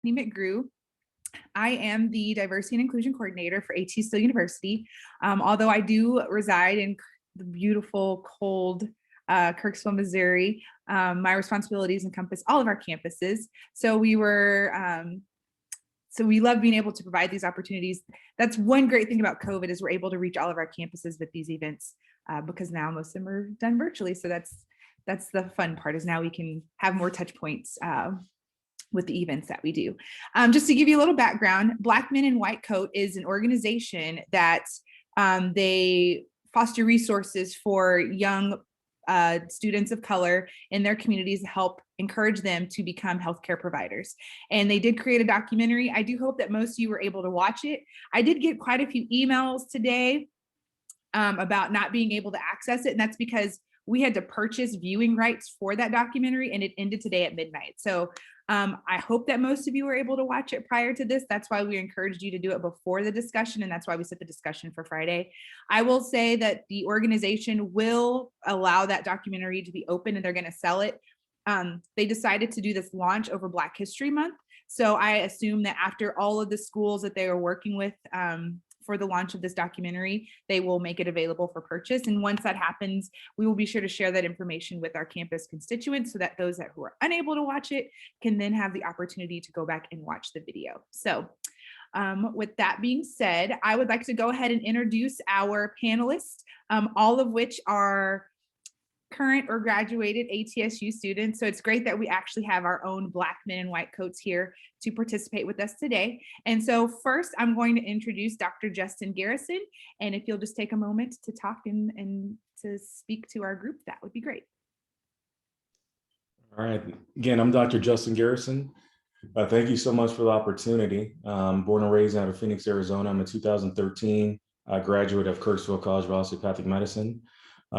McGrew. I am the Diversity and Inclusion Coordinator for ATSU University. Although I do reside in the beautiful, cold Kirksville, Missouri, my responsibilities encompass all of our campuses. So we love being able to provide these opportunities. That's one great thing about COVID is we're able to reach all of our campuses with these events because now most of them are done virtually. So that's the fun part, is now we can have more touch points with the events that we do. Just to give you a little background, Black Men in White Coat is an organization that they foster resources for young students of color in their communities to help encourage them to become healthcare providers. And they did create a documentary. I do hope that most of you were able to watch it. I did get quite a few emails today about not being able to access it, and that's because we had to purchase viewing rights for that documentary, and it ended today at midnight. So I hope that most of you were able to watch it prior to this. That's why we encouraged you to do it before the discussion, and that's why we set the discussion for Friday. I will say that the organization will allow that documentary to be open, and they're going to sell it. They decided to do this launch over Black History Month. So I assume that after all of the schools that they are working with for the launch of this documentary, they will make it available for purchase. And once that happens, we will be sure to share that information with our campus constituents so that those who are unable to watch it can then have the opportunity to go back and watch the video. So with that being said, I would like to go ahead and introduce our panelists, all of which are current or graduated ATSU students. So it's great that we actually have our own Black men in white coats here to participate with us today. And so first, I'm going to introduce Dr. Justin Garrison. And if you'll just take a moment to talk and to speak to our group, that would be great. All right. Again, I'm Dr. Justin Garrison. Thank you so much for the opportunity. Born and raised out of Phoenix, Arizona. I'm a 2013 graduate of Kirksville College of Osteopathic Medicine.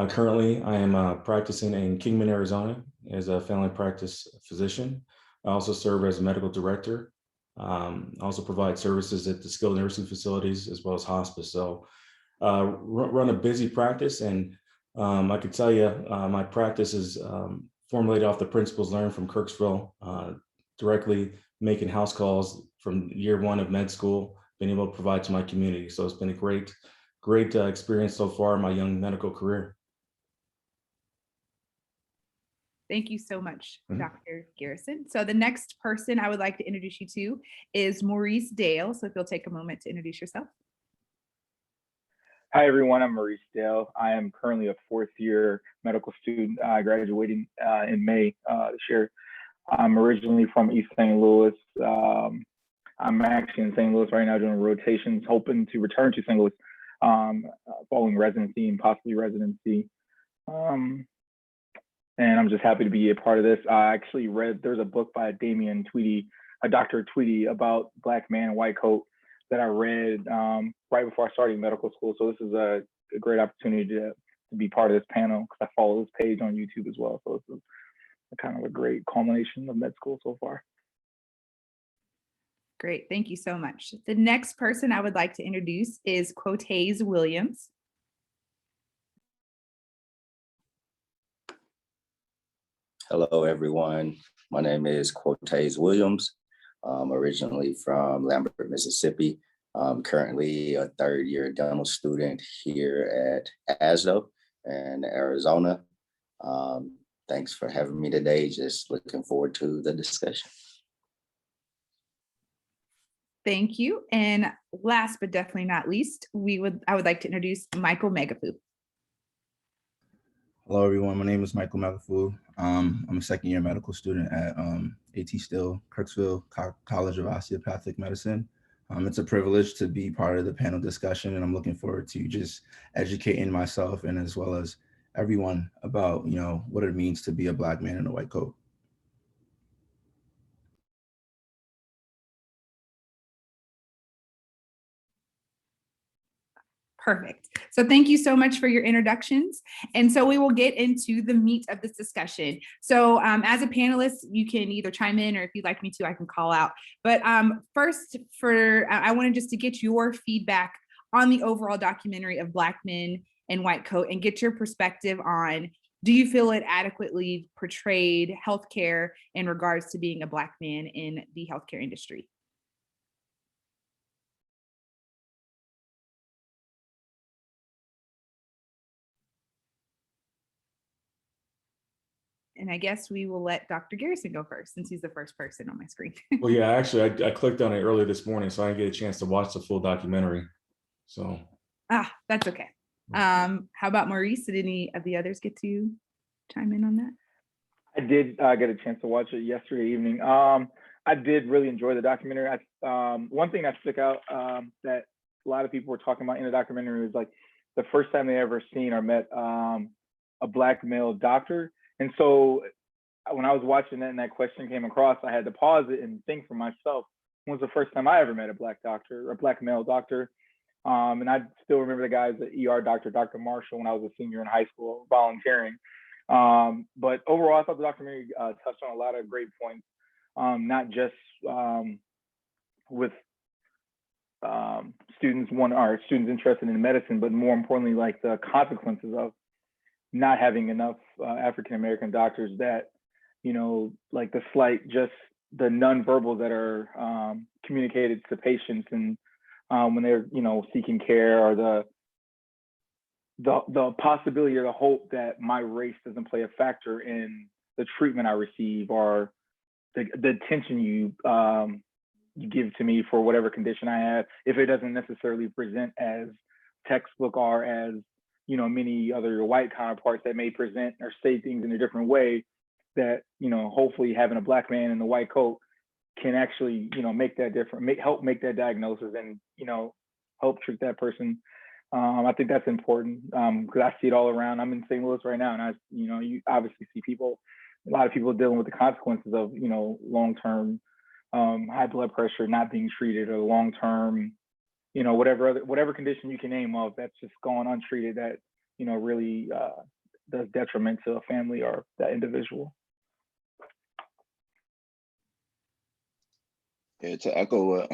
Currently, I am practicing in Kingman, Arizona as a family practice physician. I also serve as a medical director. I also provide services at the skilled nursing facilities as well as hospice. So run a busy practice, and I can tell you my practice is formulated off the principles learned from Kirksville, directly making house calls from year one of med school, being able to provide to my community. So it's been a great experience so far in my young medical career. Thank you so much, Dr. Garrison. So the next person I would like to introduce you to is Maurice Dale. So if you'll take a moment to introduce yourself. Hi, everyone. I'm Maurice Dale. I am currently a fourth-year medical student, graduating in May this year. I'm originally from East St. Louis. I'm actually in St. Louis right now doing rotations, hoping to return to St. Louis following residency and possibly residency. And I'm just happy to be a part of this. I actually read, there's a book by Damian Tweedy, Dr. Tweedy, about Black man in white coat that I read right before I started medical school. So this is a great opportunity to be part of this panel because I follow this page on YouTube as well. So this is kind of a great culmination of med school so far. Great, thank you so much. The next person I would like to introduce is Quotasze Williams. Hello, everyone. My name is Quotasze Williams. I'm originally from Lambert, Mississippi. I'm currently a third-year dental student here at ASDOH in Arizona. Thanks for having me today. Just looking forward to the discussion. Thank you. And last but definitely not least, I would like to introduce Michael Megafu. Hello, everyone. My name is Michael Megafu. I'm a second-year medical student at ATSU, Kirksville College of Osteopathic Medicine. It's a privilege to be part of the panel discussion, and I'm looking forward to just educating myself and as well as everyone about, what it means to be a Black man in a white coat. Perfect. So thank you so much for your introductions. And so we will get into the meat of this discussion. So as a panelist, you can either chime in, or if you'd like me to, I can call out. But first, I wanted just to get your feedback on the overall documentary of Black Men in White Coat and get your perspective on do you feel it adequately portrayed healthcare in regards to being a Black man in the healthcare industry? And I guess we will let Dr. Garrison go first since he's the first person on my screen. Well, yeah, actually, I clicked on it earlier this morning, so I didn't get a chance to watch the full documentary. So. That's okay. How about Maurice? Did any of the others get to chime in on that? I did get a chance to watch it yesterday evening. I did really enjoy the documentary. One thing that stuck out that a lot of people were talking about in the documentary was like the first time they ever seen or met a Black male doctor. And so when I was watching that and that question came across, I had to pause it and think for myself, when was the first time I ever met a Black doctor or a Black male doctor? And I still remember the guy, the ER doctor, Dr. Marshall, when I was a senior in high school volunteering. But overall, I thought the documentary touched on a lot of great points, not just with students interested in medicine, but more importantly, like the consequences of not having enough African-American doctors that, you know, like the nonverbals that are communicated to patients and when they're, you know, seeking care, or the possibility or the hope that my race doesn't play a factor in the treatment I receive, or the attention you give to me for whatever condition I have, if it doesn't necessarily present as textbook or as, you know, many other white counterparts that may present or say things in a different way, that, you know, hopefully having a Black man in the white coat can actually, you know, make that different, help make that diagnosis and, you know, help treat that person. I think that's important because I see it all around. I'm in St. Louis right now, and you obviously see a lot of people dealing with the consequences of, you know, long-term high blood pressure not being treated, or long-term, you know, whatever condition you can name of that's just going untreated that, you know, really does detriment to a family or that individual. Yeah, to echo what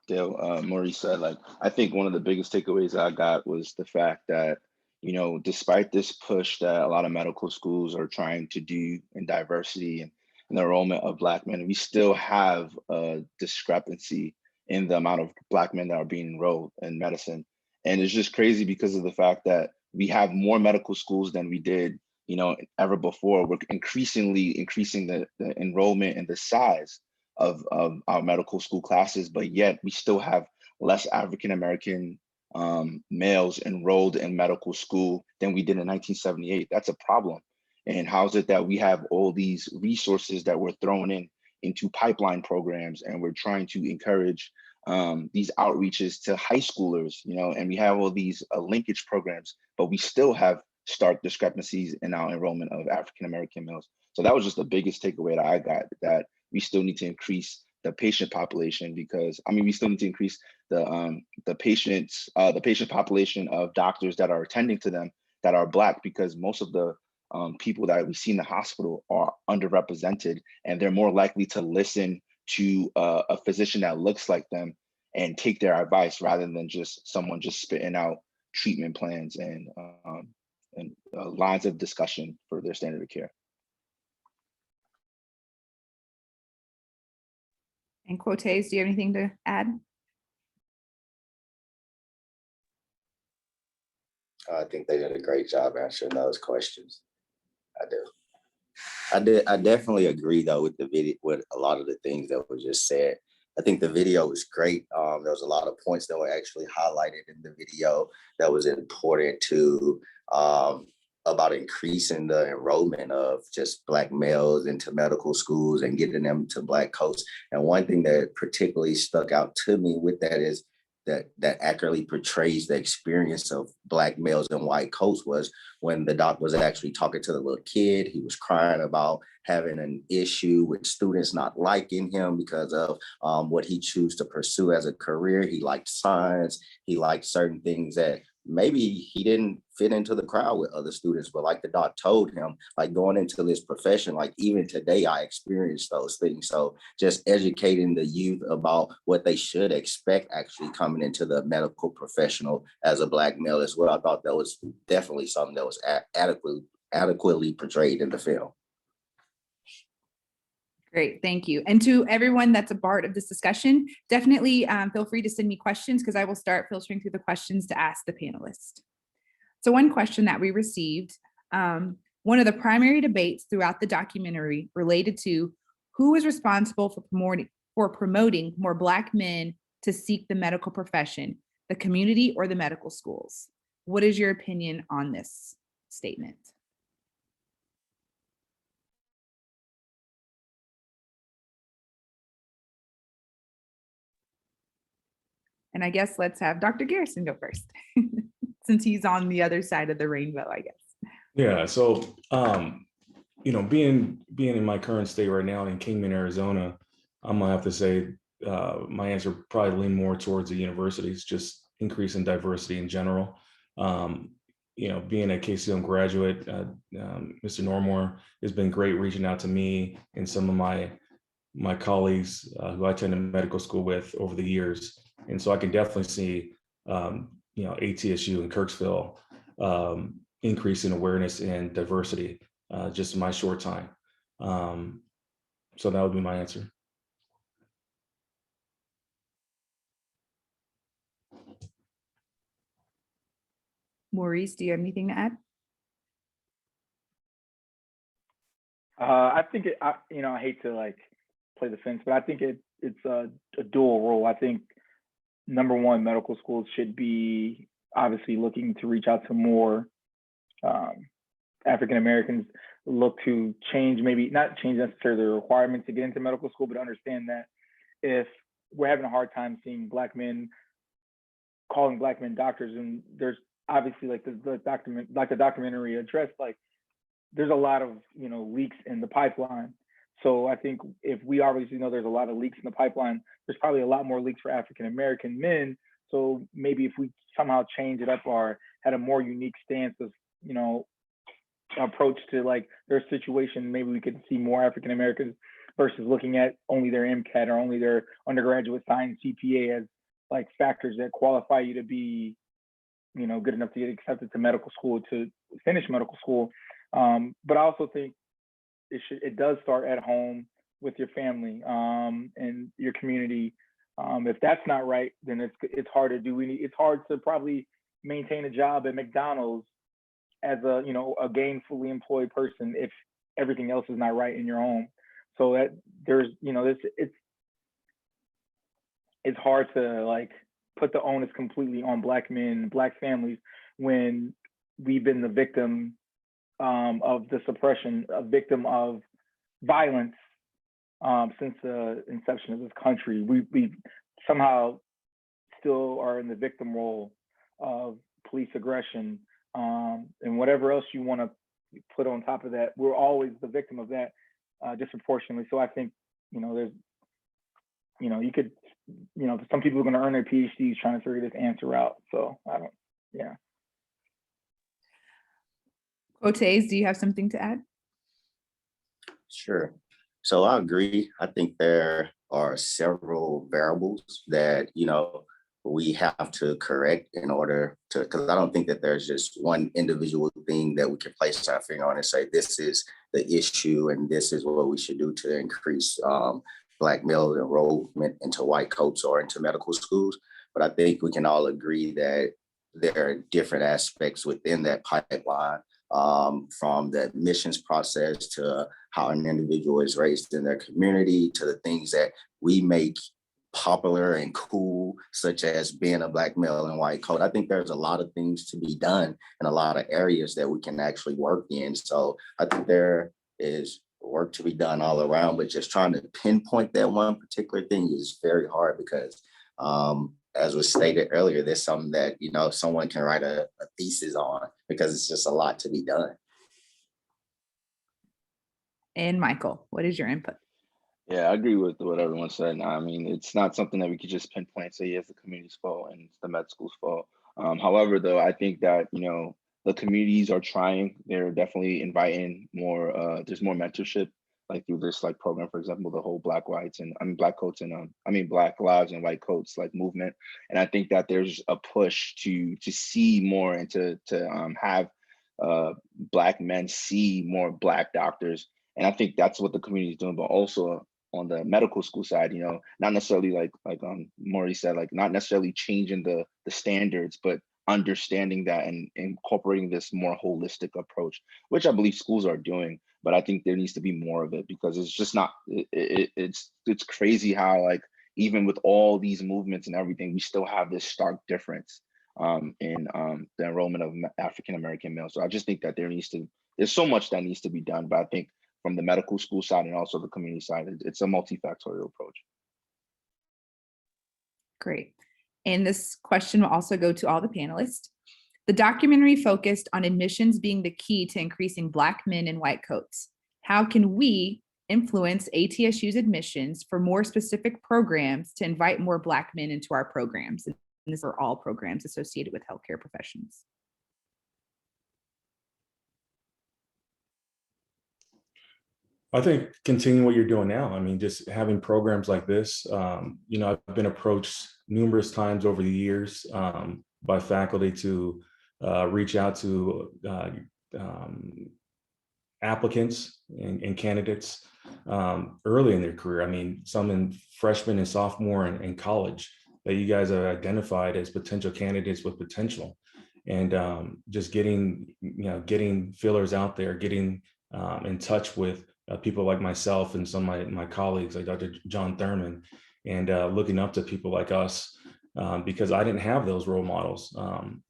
Dale, Maurice said, like, I think one of the biggest takeaways I got was the fact that, you know, despite this push that a lot of medical schools are trying to do in diversity and the enrollment of Black men, we still have a discrepancy in the amount of Black men that are being enrolled in medicine. And it's just crazy because of the fact that we have more medical schools than we did, you know, ever before. We're increasing the enrollment and the size of our medical school classes, but yet we still have less African-American males enrolled in medical school than we did in 1978. That's a problem. And how is it that we have all these resources that we're throwing into pipeline programs, and we're trying to encourage these outreaches to high schoolers, you know, and we have all these linkage programs, but we still have stark discrepancies in our enrollment of African-American males. So that was just the biggest takeaway that I got, that we still need to increase the patient population, because we still need to increase the patient population of doctors that are attending to them that are Black, because most of the people that we see in the hospital are underrepresented, and they're more likely to listen to a physician that looks like them and take their advice, rather than just someone just spitting out treatment plans and lines of discussion for their standard of care. And Quotasze, do you have anything to add? I think they did a great job answering those questions. I do. I definitely agree though with the video, with a lot of the things that were just said. I think the video was great. There was a lot of points that were actually highlighted in the video that was important to about increasing the enrollment of just Black males into medical schools and getting them to Black coats. And one thing that particularly stuck out to me with that is that accurately portrays the experience of Black males in white coats was when the doc was actually talking to the little kid. He was crying about having an issue with students not liking him because of what he chose to pursue as a career. He liked science. He liked certain things that maybe he didn't fit into the crowd with other students, but like the doc told him, like going into this profession, like even today I experienced those things. So just educating the youth about what they should expect actually coming into the medical professional as a Black male as well. I thought that was definitely something that was adequately portrayed in the film. Great, thank you. And to everyone that's a part of this discussion, definitely feel free to send me questions because I will start filtering through the questions to ask the panelists. So one question that we received, one of the primary debates throughout the documentary related to who is responsible for promoting more Black men to seek the medical profession, the community or the medical schools. What is your opinion on this statement? And I guess let's have Dr. Garrison go first, since he's on the other side of the rainbow, I guess. Yeah, so you know, being in my current state right now in Kingman, Arizona, I'm gonna have to say my answer probably lean more towards the universities, just increasing diversity in general. You know, being a KCOM graduate, Mr. Normore has been great reaching out to me and some of my colleagues who I attended medical school with over the years. And so I can definitely see, you know, ATSU and Kirksville increase in awareness and diversity just in my short time. So that would be my answer. Maurice, do you have anything to add? I think you know, I hate to like play the fence, but I think it's a dual role. I think number one, medical schools should be obviously looking to reach out to more African Americans, look to change, maybe not change necessarily the requirements to get into medical school, but understand that if we're having a hard time seeing Black men, calling Black men doctors, and there's obviously like the documentary addressed, like there's a lot of, you know, leaks in the pipeline. So I think if we obviously know there's a lot of leaks in the pipeline, there's probably a lot more leaks for African American men. So maybe if we somehow change it up or had a more unique stance of, you know, approach to like their situation, maybe we could see more African Americans versus looking at only their MCAT or only their undergraduate science GPA as like factors that qualify you to be, you know, good enough to get accepted to medical school, to finish medical school. But I also think it does start at home with your family and your community. If that's not right, then it's hard to do. It's hard to probably maintain a job at McDonald's as a, you know, a gainfully employed person if everything else is not right in your home. So that there's, you know, it's hard to like put the onus completely on Black men, Black families, when we've been the victim of the suppression, a victim of violence since the inception of this country. We somehow still are in the victim role of police aggression, and whatever else you want to put on top of that. We're always the victim of that disproportionately. So I think, you know, there's, you know, you could, you know, some people are going to earn their PhDs trying to figure this answer out. So I don't, yeah. Quotasze, do you have something to add? Sure. So I agree. I think there are several variables that, you know, we have to correct in order to, because I don't think that there's just one individual thing that we can place our finger on and say, this is the issue and this is what we should do to increase Black male enrollment into white coats or into medical schools. But I think we can all agree that there are different aspects within that pipeline, from the admissions process to how an individual is raised in their community, to the things that we make popular and cool, such as being a Black male in white coat. I think there's a lot of things to be done in a lot of areas that we can actually work in. So I think there is work to be done all around, but just trying to pinpoint that one particular thing is very hard because as was stated earlier, there's something that, you know, someone can write a thesis on because it's just a lot to be done. And Michael, what is your input? Yeah, I agree with what everyone said. I mean, it's not something that we could just pinpoint and say, yeah, it's the community's fault and it's the med school's fault. However, though, I think that, you know, the communities are trying. They're definitely inviting more, there's more mentorship, like through this like program, for example, the whole Black Whites and Black coats and Black lives and white coats like movement. And I think that there's a push to see more and to have Black men see more Black doctors. And I think that's what the community is doing, but also on the medical school side, you know, not necessarily like Maurice said, like not necessarily changing the standards, but understanding that and incorporating this more holistic approach, which I believe schools are doing. But I think there needs to be more of it, because it's just not, it's crazy how, like, even with all these movements and everything, we still have this stark difference in the enrollment of African-American males. So I just think that there's so much that needs to be done, but I think from the medical school side and also the community side, it's a multifactorial approach. Great. And this question will also go to all the panelists. The documentary focused on admissions being the key to increasing Black men in white coats. How can we influence ATSU's admissions for more specific programs to invite more Black men into our programs? And this are all programs associated with healthcare professions. I think continue what you're doing now. I mean, just having programs like this. You know, I've been approached numerous times over the years by faculty to reach out to applicants and candidates early in their career. I mean, some in freshman and sophomore in college that you guys have identified as potential candidates with potential, and just getting fillers out there, getting in touch with people like myself and some of my colleagues like Dr. John Thurman, and looking up to people like us, because I didn't have those role models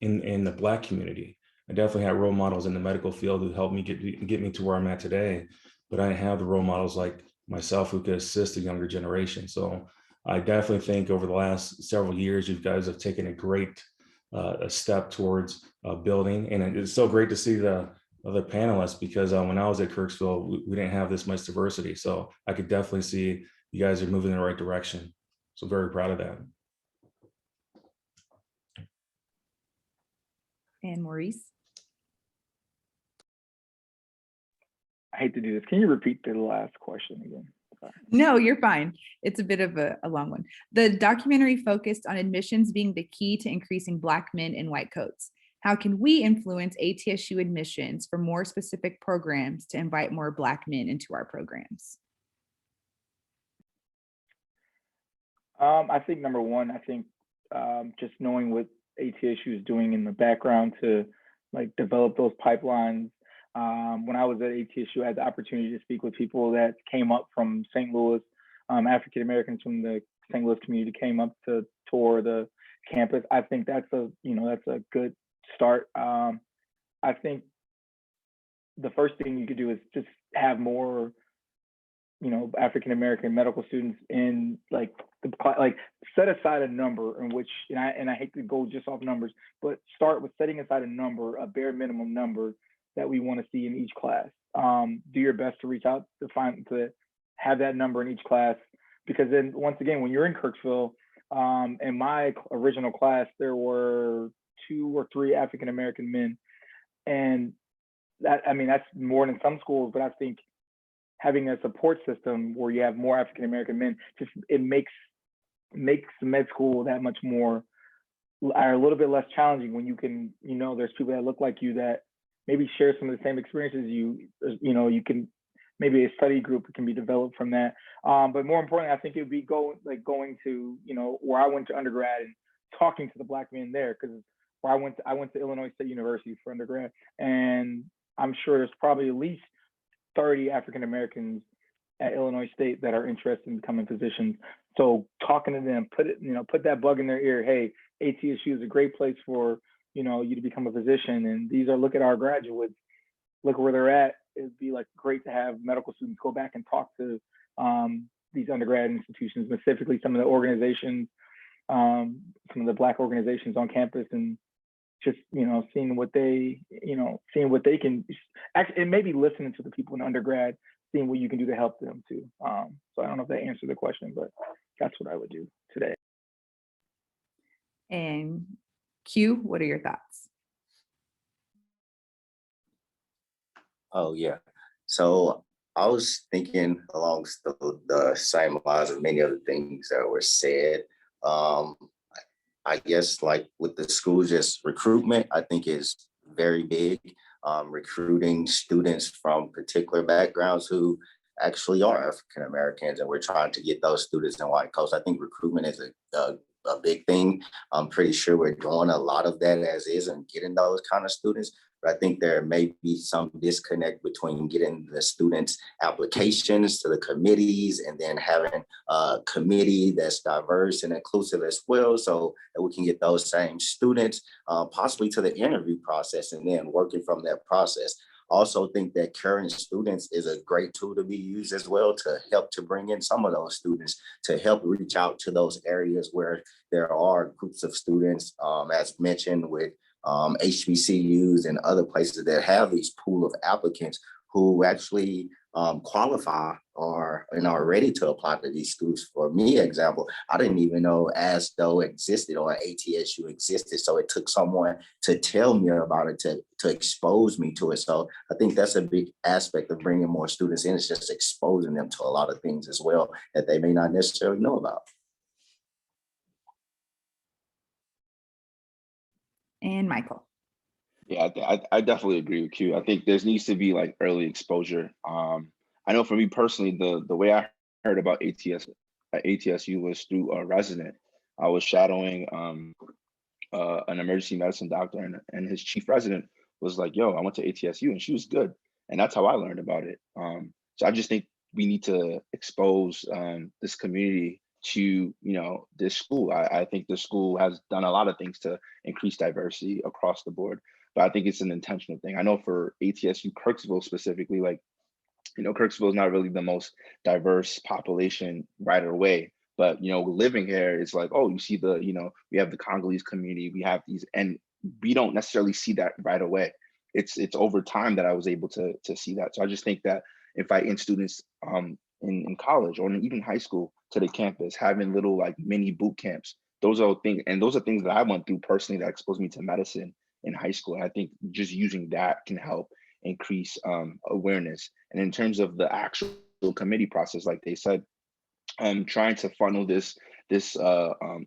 in the Black community. I definitely had role models in the medical field who helped me get me to where I'm at today, but I didn't have the role models like myself who could assist the younger generation. So I definitely think over the last several years, you guys have taken a great a step towards building, and it's so great to see the other panelists, because when I was at Kirksville, we didn't have this much diversity. So I could definitely see you guys are moving in the right direction. So very proud of that. And Maurice? I hate to do this. Can you repeat the last question again? Sorry. No, you're fine. It's a bit of a long one. The documentary focused on admissions being the key to increasing Black men in white coats. How can we influence ATSU admissions for more specific programs to invite more Black men into our programs? I think number one, I think just knowing what ATSU is doing in the background to like develop those pipelines. When I was at ATSU, I had the opportunity to speak with people that came up from St. Louis. African Americans from the St. Louis community came up to tour the campus. I think that's a good start. I think the first thing you could do is just have more, African American medical students in set aside a number in which, and I hate to go just off numbers, but start with setting aside a number, a bare minimum number that we want to see in each class. Do your best to reach out to have that number in each class, because then once again, when you're in Kirksville, in my original class, there were 2 or 3 African American men, and that's more than some schools. But I think having a support system where you have more African American men, it makes med school that much more, or a little bit less challenging when you can, there's people that look like you that maybe share some of the same experiences you can, maybe a study group can be developed from that. But more importantly, I think it would be going to, where I went to undergrad and talking to the Black men there, because where I went to Illinois State University for undergrad, and I'm sure there's probably at least 30 African Americans at Illinois State that are interested in becoming physicians. So talking to them, put that bug in their ear. Hey, ATSU is a great place for you to become a physician, and look at our graduates, look where they're at. It'd be great to have medical students go back and talk to these undergrad institutions, specifically some of the organizations, some of the Black organizations on campus, and just seeing what they can actually, and maybe listening to the people in undergrad, seeing what you can do to help them too. So I don't know if that answered the question, but that's what I would do today. And Q, what are your thoughts? Oh yeah. So I was thinking along the same lines of many of the things that were said. I guess with the schools, just recruitment, I think is very big. recruiting students from particular backgrounds who actually are African Americans, and we're trying to get those students in white coats. I think recruitment is a big thing. I'm pretty sure we're doing a lot of that as is and getting those kind of students. But I think there may be some disconnect between getting the students' applications to the committees and then having a committee that's diverse and inclusive as well, so that we can get those same students possibly to the interview process and then working from that process. Also think that current students is a great tool to be used as well to help to bring in some of those students to help reach out to those areas where there are groups of students, as mentioned with HBCUs and other places that have these pool of applicants who actually qualify and are ready to apply to these schools. For me, example, I didn't even know ASDOH existed or ATSU existed. So it took someone to tell me about it, to expose me to it. So I think that's a big aspect of bringing more students in. It's just exposing them to a lot of things as well that they may not necessarily know about. And Michael. Yeah, I definitely agree with you. I think there needs to be like early exposure. I know for me personally, the way I heard about ATSU was through a resident. I was shadowing an emergency medicine doctor, and his chief resident was like, "Yo, I went to ATSU," and she was good, and that's how I learned about it. So I just think we need to expose this community to this school. I think the school has done a lot of things to increase diversity across the board, but I think it's an intentional thing. I know for ATSU Kirksville specifically, like, Kirksville is not really the most diverse population right away, but living here is like, oh, you see we have the Congolese community, we have these, and we don't necessarily see that right away. It's over time that I was able to see that. So I just think that inviting students in college or even high school to the campus, having little like mini boot camps, those are things that I went through personally that exposed me to medicine in high school. And I think just using that can help increase awareness. And in terms of the actual committee process, like they said, trying to funnel this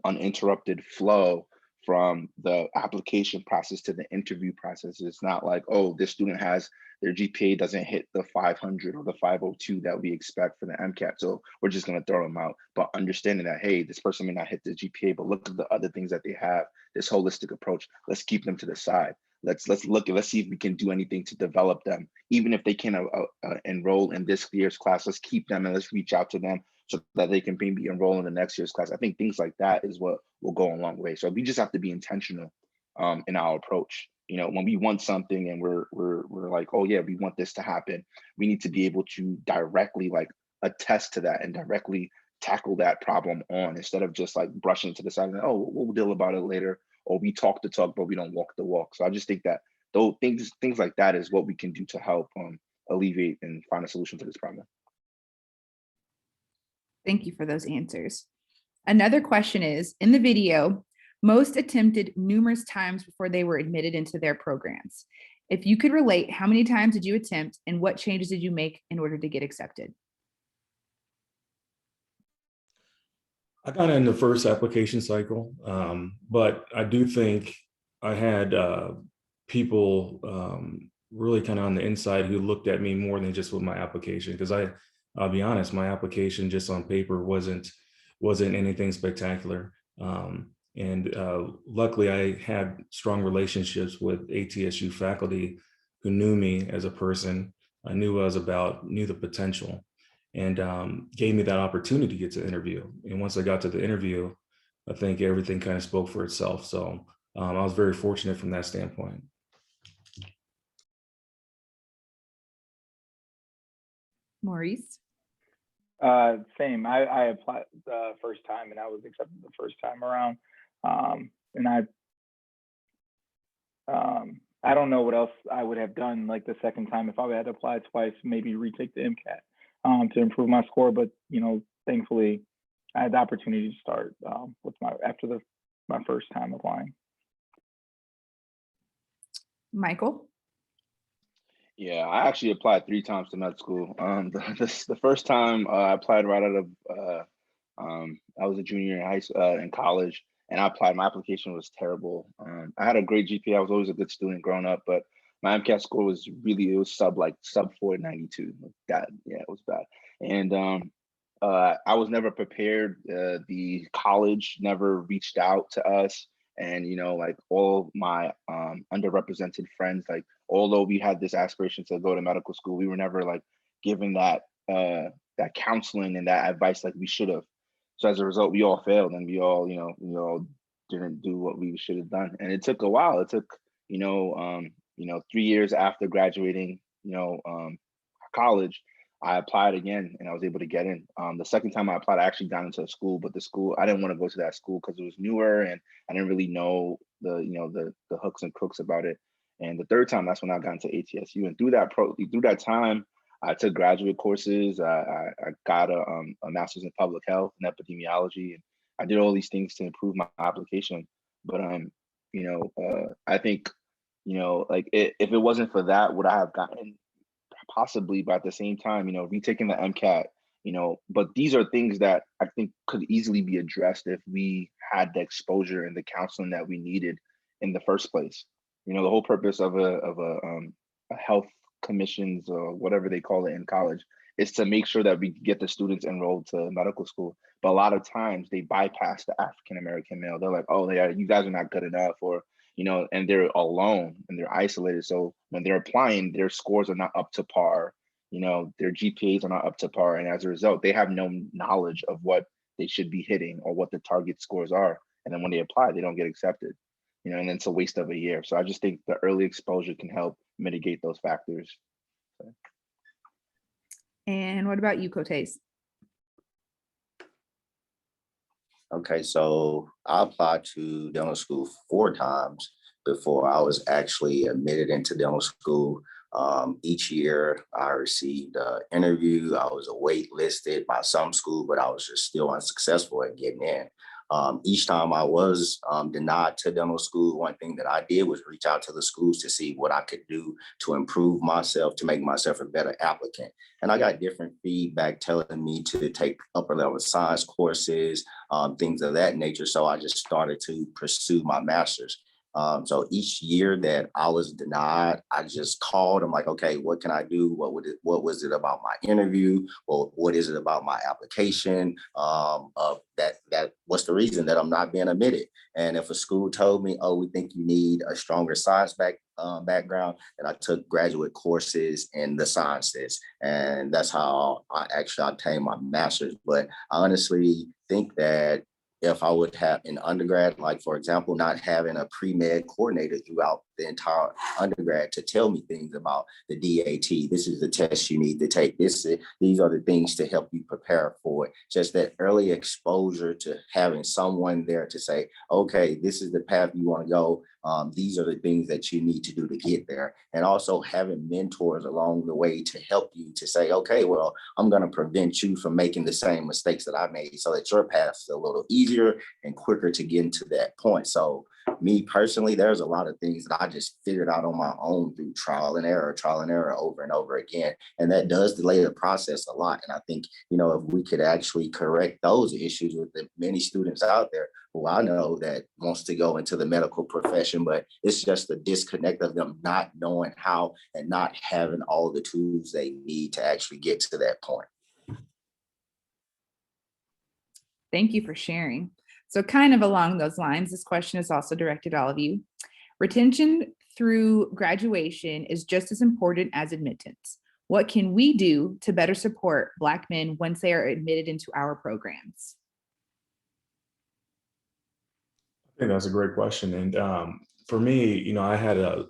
uninterrupted flow from the application process to the interview process. It's not like, oh, this student has their GPA doesn't hit the 500 or the 502 that we expect for the MCAT, so we're just going to throw them out. But understanding that, hey, this person may not hit the GPA, but look at the other things that they have, this holistic approach, let's keep them to the side. Let's see if we can do anything to develop them. Even if they can enroll in this year's class, let's keep them and let's reach out to them so that they can maybe enroll in the next year's class. I think things like that is what will go a long way. So we just have to be intentional in our approach. When we want something and we're like, oh yeah, we want this to happen, we need to be able to directly like attest to that and directly tackle that problem on, instead of just like brushing to the side and, oh, we'll deal about it later, or we talk the talk but we don't walk the walk. So I just think that those things like that is what we can do to help alleviate and find a solution to this problem. Thank you for those answers. Another question is, in the video, most attempted numerous times before they were admitted into their programs. If you could relate, how many times did you attempt and what changes did you make in order to get accepted? I got in the first application cycle, but I do think I had people really kind of on the inside who looked at me more than just with my application, because I'll be honest, my application just on paper wasn't anything spectacular. And luckily I had strong relationships with ATSU faculty who knew me as a person, knew what I was about, knew the potential, and gave me that opportunity to get to interview. And once I got to the interview, I think everything kind of spoke for itself. So I was very fortunate from that standpoint. Maurice? Same. I applied the first time and I was accepted the first time around. And I don't know what else I would have done like the second time if I had applied twice, maybe retake the MCAT to improve my score. But thankfully, I had the opportunity to start with after my first time applying. Michael? Yeah, I actually applied 3 times to med school. The first time I applied right out of I was a junior in college, and I applied. My application was terrible. I had a great GPA. I was always a good student growing up, but my MCAT score was really, it was sub 492. That, yeah, it was bad. And I was never prepared. The college never reached out to us. And, you know, like all my underrepresented friends, like, although we had this aspiration to go to medical school, we were never like given that that counseling and that advice like we should have. So as a result, we all failed, and we all didn't do what we should have done. And it took a while. It took, 3 years after graduating, college, I applied again and I was able to get in. The second time I applied, I actually got into a school, but the school, I didn't want to go to that school because it was newer and I didn't really know the hooks and crooks about it. And the third time, that's when I got into ATSU. And through that time, I took graduate courses. I got a master's in public health and epidemiology, and I did all these things to improve my application. But I think, like if it wasn't for that, would I have gotten? Possibly, but at the same time, retaking the MCAT, but these are things that I think could easily be addressed if we had the exposure and the counseling that we needed in the first place. The whole purpose of a health commissions or whatever they call it in college is to make sure that we get the students enrolled to medical school. But a lot of times they bypass the African American male. They're like, oh, you guys are not good enough, or and they're alone and they're isolated. So when they're applying, their scores are not up to par. Their GPAs are not up to par. And as a result, they have no knowledge of what they should be hitting or what the target scores are. And then when they apply, they don't get accepted, and then it's a waste of a year. So I just think the early exposure can help mitigate those factors. And what about you, Quotasze? Okay, so I applied to dental school 4 times before I was actually admitted into dental school. Each year I received an interview. I was waitlisted by some school, but I was just still unsuccessful at getting in. Each time I was denied to dental school, one thing that I did was reach out to the schools to see what I could do to improve myself, to make myself a better applicant. And I got different feedback telling me to take upper level science courses, things of that nature. So I just started to pursue my master's. So each year that I was denied, I just called. I'm like, okay, what can I do? What was it about my interview? Well, what is it about my application? What's the reason that I'm not being admitted? And if a school told me, oh, we think you need a stronger science background, then I took graduate courses in the sciences, and that's how I actually obtained my master's. But I honestly think that if I would have an undergrad, like for example, not having a pre-med coordinator throughout the entire undergrad to tell me things about the DAT, this is the test you need to take, these are the things to help you prepare for it. Just that early exposure to having someone there to say, okay, this is the path you want to go. These are the things that you need to do to get there. And also having mentors along the way to help you to say, okay, well, I'm going to prevent you from making the same mistakes that I made so that your path is a little easier and quicker to get into that point. So me personally, there's a lot of things that I just figured out on my own through trial and error over and over again. And that does delay the process a lot. And I think, if we could actually correct those issues with the many students out there who I know that wants to go into the medical profession, but it's just the disconnect of them not knowing how and not having all the tools they need to actually get to that point. Thank you for sharing. So kind of along those lines, this question is also directed to all of you. Retention through graduation is just as important as admittance. What can we do to better support Black men once they are admitted into our programs? I think that's a great question. And for me, I had a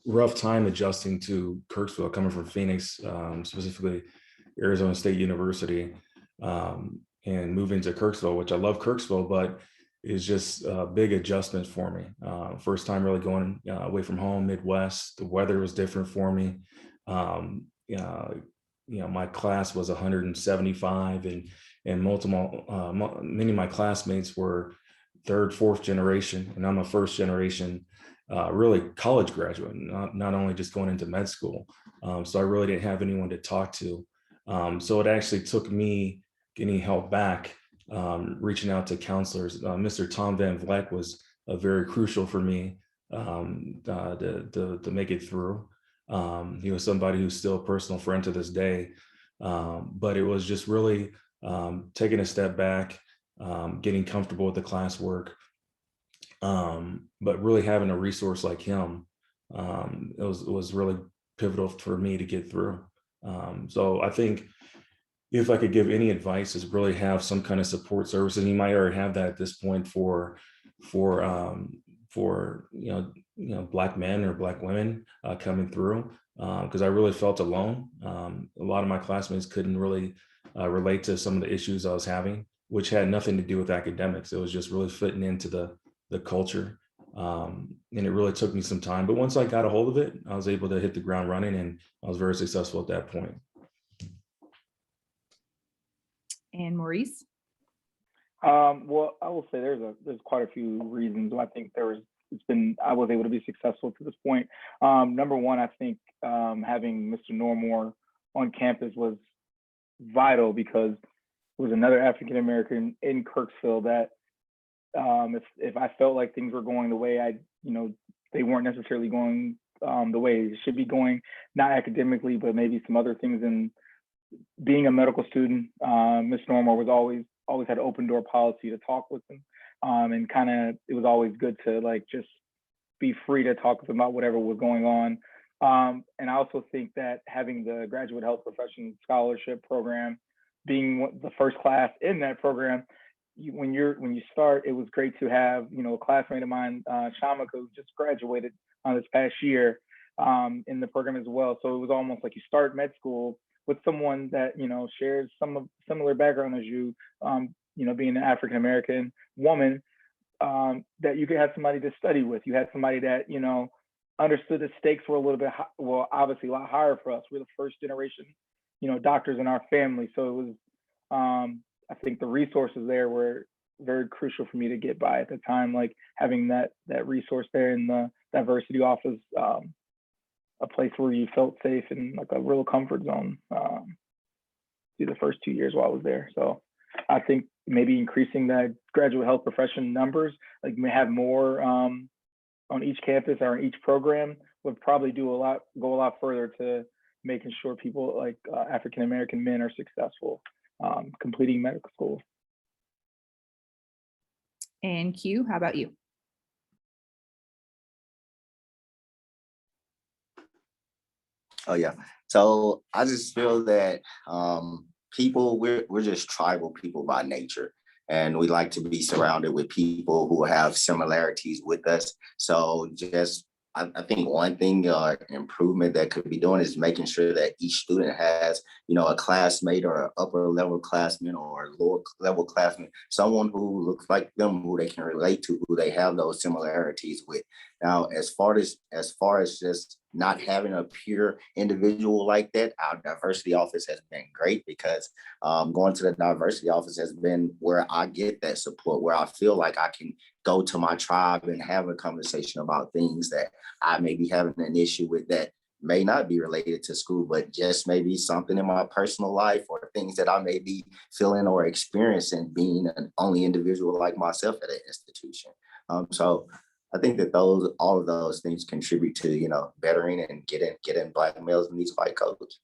rough time adjusting to Kirksville, coming from Phoenix, specifically Arizona State University, and moving to Kirksville, which I love Kirksville, but it's just a big adjustment for me. First time really going away from home, Midwest. The weather was different for me. My class was 175, and many of my classmates were 3rd, 4th generation, and I'm a 1st generation, really college graduate, not only just going into med school. So I really didn't have anyone to talk to. So it actually took me getting help back, reaching out to counselors. Mr. Tom Van Vleck was very crucial for me to make it through. He was somebody who's still a personal friend to this day. But it was just really taking a step back, getting comfortable with the classwork, but really having a resource like him, it was really pivotal for me to get through. So I think if I could give any advice, is really have some kind of support services. And you might already have that at this point for Black men or Black women coming through, because I really felt alone. A lot of my classmates couldn't really relate to some of the issues I was having, which had nothing to do with academics. It was just really fitting into the culture. And it really took me some time. But once I got a hold of it, I was able to hit the ground running, and I was very successful at that point. And Maurice? Well, I will say there's quite a few reasons why I think I was able to be successful to this point. Number one, I think having Mr. Normore on campus was vital, because it was another African American in Kirksville that if I felt like things were going the way they weren't necessarily going the way they should be going, not academically, but maybe some other things. And being a medical student, Ms. Normore was always had an open door policy to talk with them. And it was always good to just be free to talk with them about whatever was going on. And I also think that having the Graduate Health Profession Scholarship Program, being the first class in that program, when you start, it was great to have, a classmate of mine, Shamika, who just graduated this past year in the program as well. So it was almost like you start med school with someone that, shares some similar background as you, being an African American woman, that you could have somebody to study with. You had somebody that, understood the stakes were a little bit, obviously a lot higher for us. We're the first generation, doctors in our family. So it was, I think the resources there were very crucial for me to get by at the time, like having that resource there in the diversity office, a place where you felt safe and like a real comfort zone through the first 2 years while I was there. So I think maybe increasing the graduate health profession numbers, like may have more on each campus or each program, would probably go a lot further to making sure people like African American men are successful completing medical school. And Q, how about you? Oh yeah. So I just feel that people, we're just tribal people by nature, and we like to be surrounded with people who have similarities with us. So I think one thing improvement that could be doing is making sure that each student has, a classmate or an upper level classmate or a lower level classmate, someone who looks like them, who they can relate to, who they have those similarities with. Now, as far as just not having a pure individual like that, our diversity office has been great, because going to the diversity office has been where I get that support, where I feel like I can go to my tribe and have a conversation about things that I may be having an issue with that may not be related to school, but just maybe something in my personal life or things that I may be feeling or experiencing being an only individual like myself at an institution. So I think that all of those things contribute to, bettering and getting Black males in these white coats.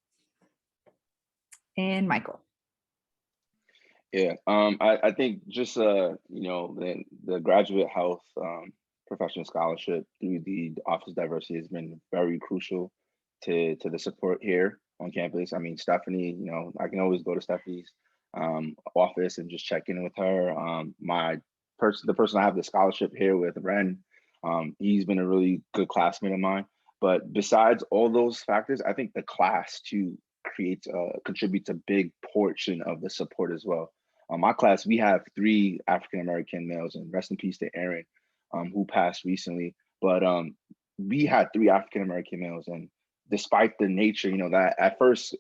And Michael. Yeah, I think just the graduate health professional scholarship through the Office of Diversity has been very crucial to the support here on campus. I mean, Stephanie, I can always go to Stephanie's office and just check in with her. The person I have the scholarship here with, Ren, he's been a really good classmate of mine. But besides all those factors, I think the class too contributes a big portion of the support as well. My class, we have 3 African American males, and rest in peace to Aaron, who passed recently. But we had 3 African American males, and despite the nature, that at first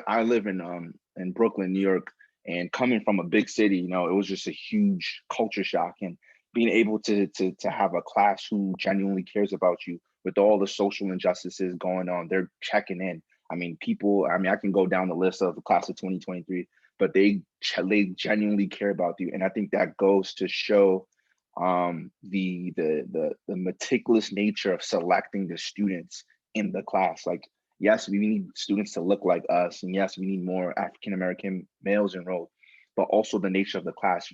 I live in Brooklyn, New York, and coming from a big city, it was just a huge culture shock. And being able to have a class who genuinely cares about you with all the social injustices going on, they're checking in. I mean, I can go down the list of the class of 2023, but they genuinely care about you. And I think that goes to show the meticulous nature of selecting the students in the class. Like, yes, we need students to look like us, and yes, we need more African American males enrolled, but also the nature of the class,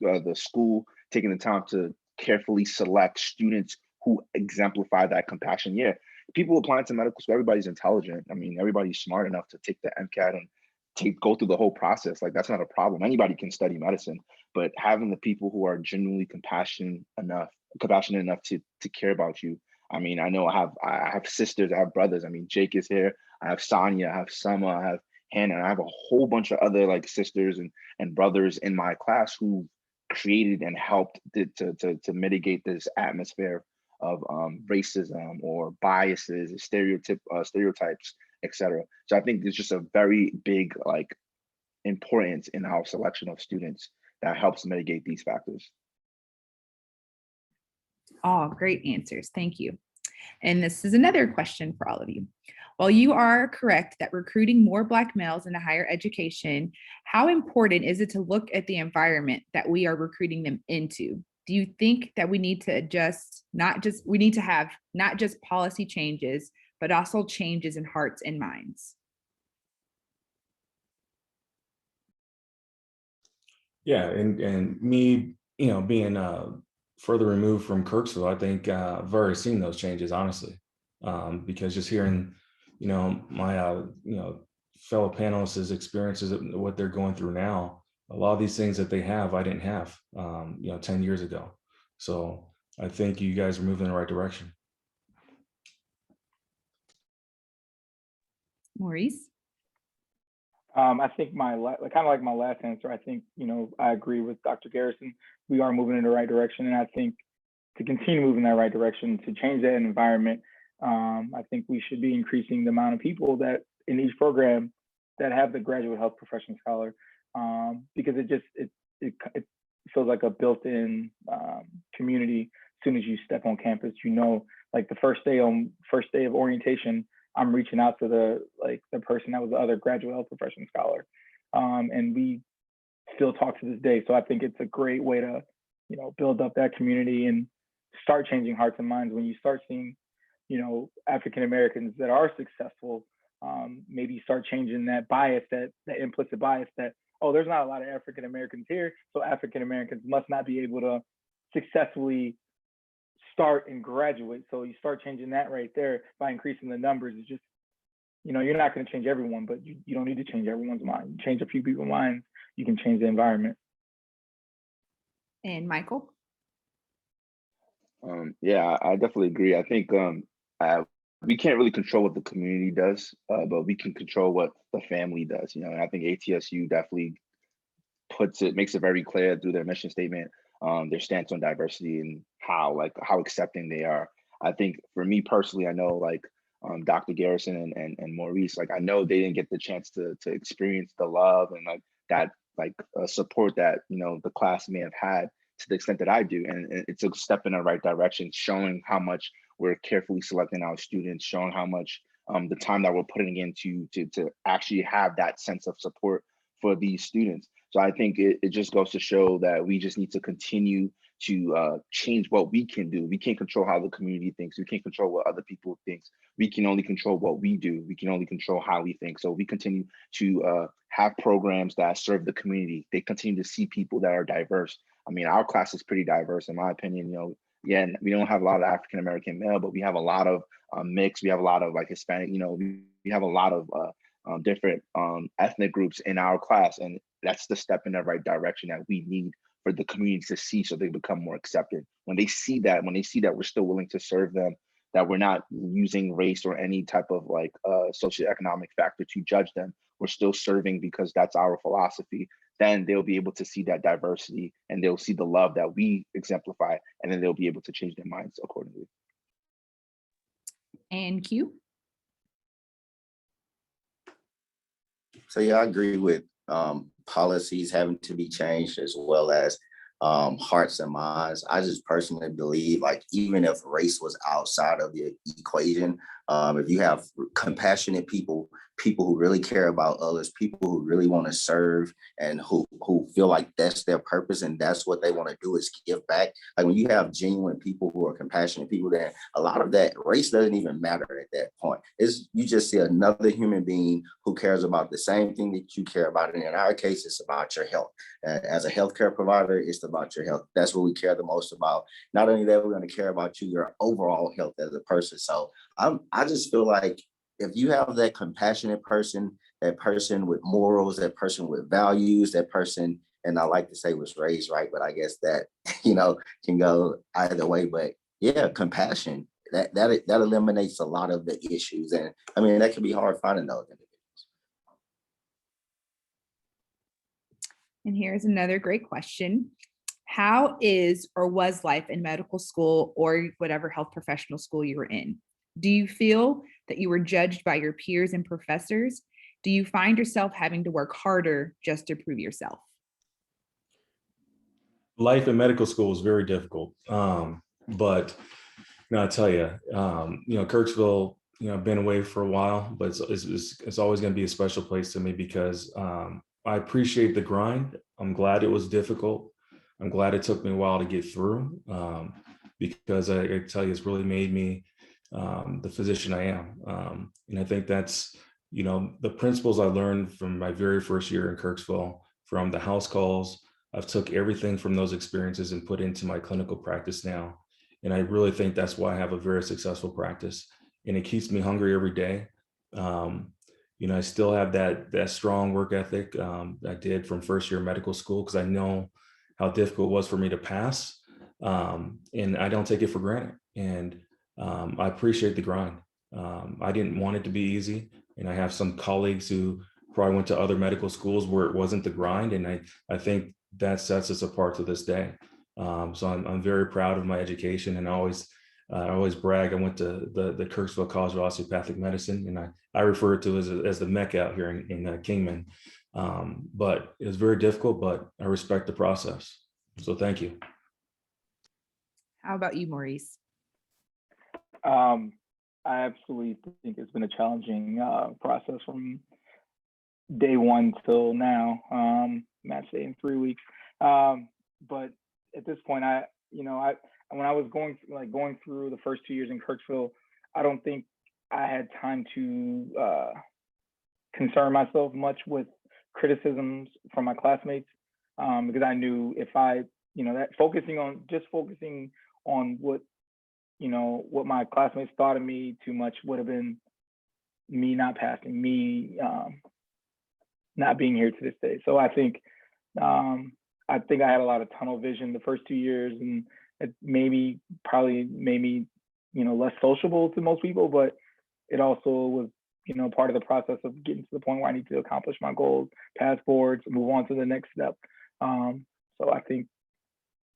the school taking the time to carefully select students who exemplify that compassion. Yeah, people applying to medical school, everybody's intelligent. I mean, everybody's smart enough to take the MCAT and go through the whole process. Like, that's not a problem. Anybody can study medicine, but having the people who are genuinely compassionate enough to care about you. I mean, I know I have sisters, I have brothers. I mean, Jake is here. I have Sonia, I have Summer, I have Hannah, and I have a whole bunch of other like sisters and brothers in my class who created and helped to mitigate this atmosphere of racism or biases, stereotypes, etc. So I think there's just a very big like importance in our selection of students that helps mitigate these factors. All great answers. Thank you. And this is another question for all of you. While you are correct that recruiting more Black males into higher education, how important is it to look at the environment that we are recruiting them into? Do you think that we need to adjust, we need to have not just policy changes, but also changes in hearts and minds? Yeah, and me, being further removed from Kirksville, I think I've already seen those changes, honestly, because just hearing, my, fellow panelists' experiences, what they're going through now, a lot of these things that they have, I didn't have, 10 years ago. So I think you guys are moving in the right direction. Maurice? I think kind of like my last answer, I think, I agree with Dr. Garrison. We are moving in the right direction. And I think to continue moving in that right direction, to change that environment, I think we should be increasing the amount of people that in each program that have the graduate health profession scholar, because it feels like a built-in community. As soon as you step on campus, like the first day of orientation, I'm reaching out to the person that was the other graduate health profession scholar, and we still talk to this day. So I think it's a great way to, build up that community and start changing hearts and minds. When you start seeing, African Americans that are successful, maybe start changing that bias, that implicit bias that, oh, there's not a lot of African Americans here, so African Americans must not be able to successfully start and graduate. So you start changing that right there by increasing the numbers. It's just, you're not going to change everyone, but you don't need to change everyone's mind. You change a few people's minds, you can change the environment. And Michael? Yeah, I definitely agree. I think we can't really control what the community does, but we can control what the family does. And I think ATSU definitely makes it very clear through their mission statement, their stance on diversity and how accepting they are. I think for me personally, I know Dr. Garrison and Maurice, I know they didn't get the chance to experience the love and that support that the class may have had to the extent that I do, and it's a step in the right direction, showing how much we're carefully selecting our students, showing how much the time that we're putting into to actually have that sense of support for these students. So I think it just goes to show that we just need to continue to change what we can do. We can't control how the community thinks. We can't control what other people think. We can only control what we do. We can only control how we think. So we continue to have programs that serve the community. They continue to see people that are diverse. I mean, our class is pretty diverse, in my opinion. Yeah, we don't have a lot of African American male, but we have a lot of mix. We have a lot of Hispanic. We have a lot of different ethnic groups in our class, and that's the step in the right direction that we need for the community to see, so they become more accepted. When they see that we're still willing to serve them, that we're not using race or any type of socioeconomic factor to judge them, we're still serving because that's our philosophy, then they'll be able to see that diversity and they'll see the love that we exemplify, and then they'll be able to change their minds accordingly. And Q? So yeah, I agree with policies having to be changed, as well as hearts and minds. I just personally believe, even if race was outside of the equation, if you have compassionate people people who really care about others, people who really want to serve and who feel like that's their purpose and that's what they want to do is give back. Like when you have genuine people who are compassionate people, that a lot of that race doesn't even matter at that point. You just see another human being who cares about the same thing that you care about. And in our case, it's about your health. As a healthcare provider, it's about your health. That's what we care the most about. Not only that, we're going to care about you, your overall health as a person. So I just feel like if you have that compassionate person, that person with morals, that person with values, that person, and I like to say was raised right, but I guess that, can go either way. But yeah, compassion, that eliminates a lot of the issues. And I mean, that can be hard finding those individuals. And here's another great question. How is or was life in medical school or whatever health professional school you were in? Do you feel that you were judged by your peers and professors? Do you find yourself having to work harder just to prove yourself? Life in medical school is very difficult. But I tell you, Kirksville, I've been away for a while, but it's always going to be a special place to me because I appreciate the grind. I'm glad it was difficult. I'm glad it took me a while to get through because I tell you, it's really made me the physician I am. And I think that's, the principles I learned from my very first year in Kirksville, from the house calls. I've took everything from those experiences and put into my clinical practice now. And I really think that's why I have a very successful practice, and it keeps me hungry every day. I still have that strong work ethic I did from first year medical school because I know how difficult it was for me to pass, and I don't take it for granted. And I appreciate the grind. I didn't want it to be easy, and I have some colleagues who probably went to other medical schools where it wasn't the grind, and I think that sets us apart to this day. So I'm very proud of my education, and I always brag. I went to the Kirksville College of Osteopathic Medicine, and I refer to it as the Mecca out here in Kingman. But it was very difficult, but I respect the process. So thank you. How about you, Maurice? I absolutely think it's been a challenging process from day one till now, match day in 3 weeks. But at this point, when I was going through the first 2 years in Kirksville, I don't think I had time to concern myself much with criticisms from my classmates because I knew if I, that focusing on what my classmates thought of me too much would have been me not passing, me not being here to this day. So I think I had a lot of tunnel vision the first 2 years, and it probably made me, less sociable to most people, but it also was, part of the process of getting to the point where I need to accomplish my goals, pass boards, move on to the next step. So I think,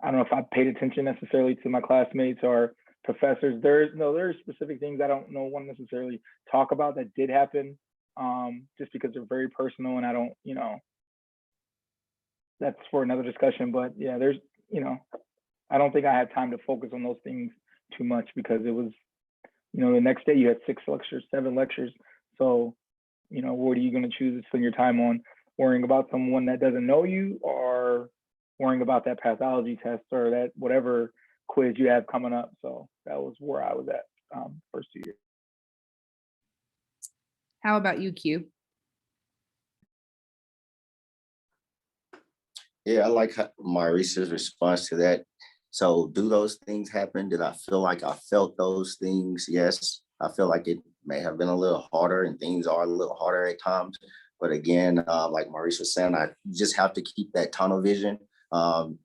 I don't know if I paid attention necessarily to my classmates or professors. There's specific things I don't want to necessarily talk about that did happen, just because they're very personal, and I don't, that's for another discussion. But yeah, there's, I don't think I had time to focus on those things too much because it was, the next day you had 6 lectures, 7 lectures. So, what are you going to choose to spend your time on? Worrying about someone that doesn't know you, or worrying about that pathology test or that whatever quiz you have coming up? So that was where I was at first 2 years. How about you, Q? Yeah, I like Maurice's response to that. So do those things happen? Did I feel like I felt those things? Yes, I feel like it may have been a little harder, and things are a little harder at times. But again, like Maurice was saying, I just have to keep that tunnel vision.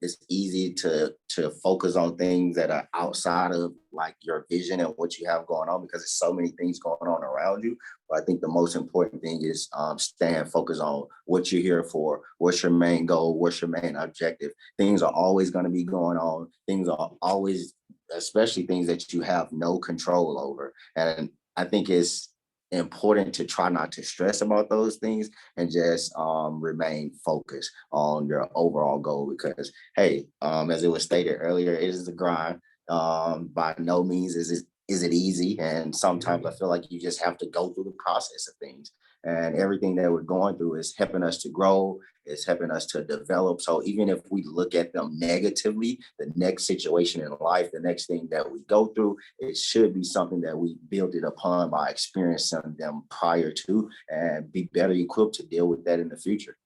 It's easy to focus on things that are outside of like your vision and what you have going on because there's so many things going on around you. But I think the most important thing is staying focused on what you're here for, what's your main goal, what's your main objective. Things are always going to be going on. Things are always, especially things that you have no control over. And I think it's important to try not to stress about those things and just remain focused on your overall goal because, hey, as it was stated earlier, it is a grind. By no means is it easy. And sometimes I feel like you just have to go through the process of things. and everything that we're going through is helping us to grow, is helping us to develop. So even if we look at them negatively, the next situation in life, the next thing that we go through, it should be something that we build it upon by experiencing them prior to, and be better equipped to deal with that in the future.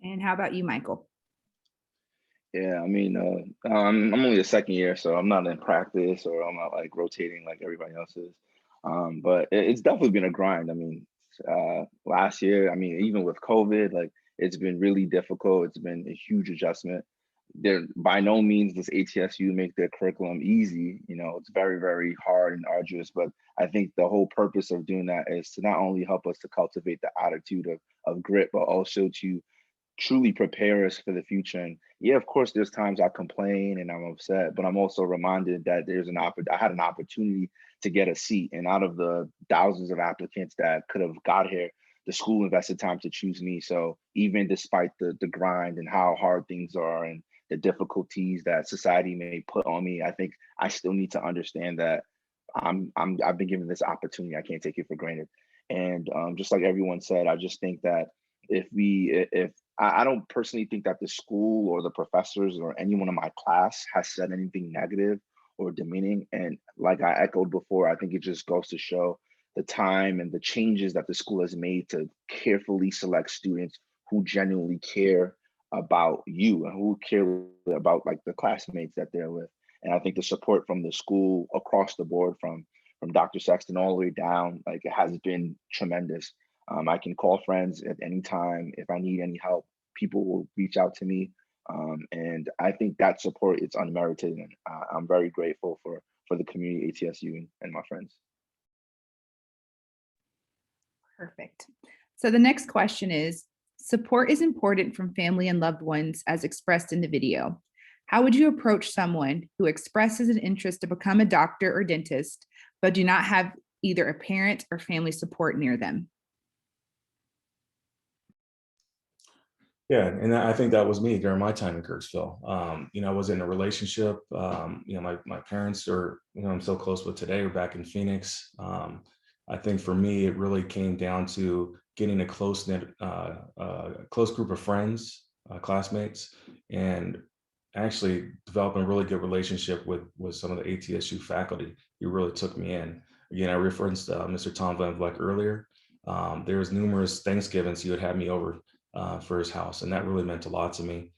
And how about you, Michael? Yeah, I mean, I'm only a second year, so I'm not in practice or I'm not like rotating like everybody else is. But it's definitely been a grind. I mean, last year, I mean, even with COVID, like it's been really difficult. It's been a huge adjustment. There, by no means does ATSU make their curriculum easy. You know, it's very, very hard and arduous. But I think the whole purpose of doing that is to not only help us to cultivate the attitude of grit, but also to truly prepare us for the future. And yeah, of course, there's times I complain and I'm upset, but I'm also reminded that I had an opportunity to get a seat. And out of the thousands of applicants that could have got here, the school invested time to choose me. So even despite the grind and how hard things are and the difficulties that society may put on me, I think I still need to understand that I've been given this opportunity. I can't take it for granted. And just like everyone said, I just think that if I don't personally think that the school or the professors or anyone in my class has said anything negative or demeaning. And like I echoed before, I think it just goes to show the time and the changes that the school has made to carefully select students who genuinely care about you and who care about like the classmates that they're with. And I think the support from the school across the board, from Dr. Sexton all the way down, like it has been tremendous. I can call friends at any time. If I need any help, people will reach out to me. And I think that support is unmerited. And I'm very grateful for the community, ATSU, and my friends. Perfect. So the next question is, support is important from family and loved ones as expressed in the video. How would you approach someone who expresses an interest to become a doctor or dentist, but do not have either a parent or family support near them? Yeah, and I think that was me during my time in Kirksville. You know, I was in a relationship. You know, my parents are, you know, I'm so close with today, are back in Phoenix. I think for me, it really came down to getting a close-knit, close group of friends, classmates, and actually developing a really good relationship with some of the ATSU faculty who really took me in. Again, I referenced Mr. Tom Van Vleck earlier. There was numerous Thanksgivings he would have me over for his house, and that really meant a lot to me.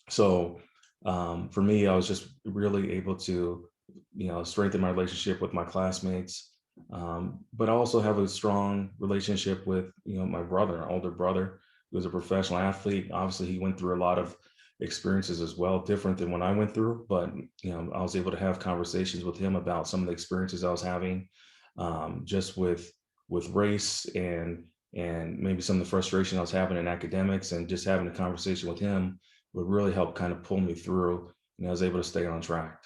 For me, I was just really able to, you know, strengthen my relationship with my classmates, but also have a strong relationship with, you know, my brother, an older brother, who was a professional athlete. Obviously, he went through a lot of experiences as well, different than what I went through, but, you know, I was able to have conversations with him about some of the experiences I was having, just with race and maybe some of the frustration I was having in academics, and just having a conversation with him would really help kind of pull me through, and I was able to stay on track.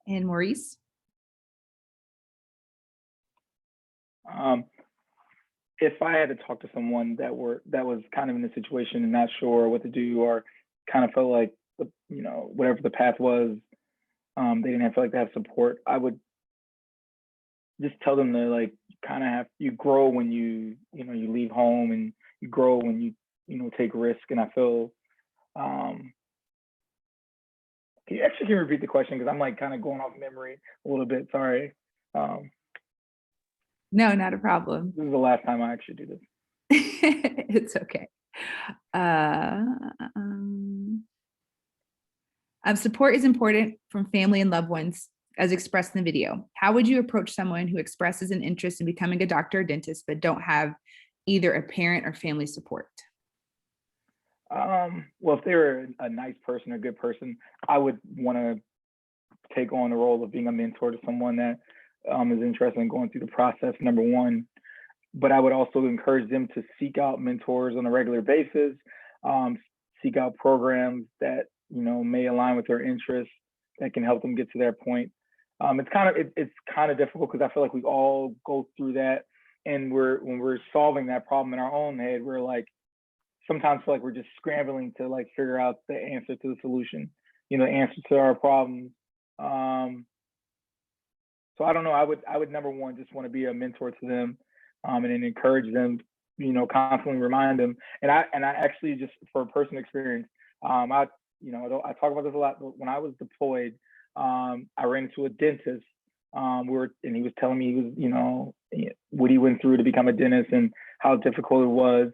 And Maurice? If I had to talk to someone that was kind of in a situation and not sure what to do, or kind of felt like, you know, whatever the path was, they didn't feel like they have support, I would just tell them that, like, you grow when you leave home, and you grow when you take risk. And I feel, can you repeat the question, because I'm like kind of going off memory a little bit, sorry. No, not a problem. This is the last time I actually do this. It's okay. Support is important from family and loved ones as expressed in the video. How would you approach someone who expresses an interest in becoming a doctor or dentist, but don't have either a parent or family support? Well, if they're a nice person or good person, I would want to take on the role of being a mentor to someone that is interested in going through the process, number one. But I would also encourage them to seek out mentors on a regular basis, seek out programs that, you know, may align with their interests, that can help them get to their point. It's kind of difficult, because I feel like we all go through that, and when we're solving that problem in our own head, we're like, sometimes feel like we're just scrambling to like figure out the answer to the solution, you know, answer to our problems. So I don't know. I would number one just want to be a mentor to them, and then encourage them. Constantly remind them. And I actually, just for personal experience, I talk about this a lot. But when I was deployed, I ran into a dentist. And he was telling me what he went through to become a dentist and how difficult it was.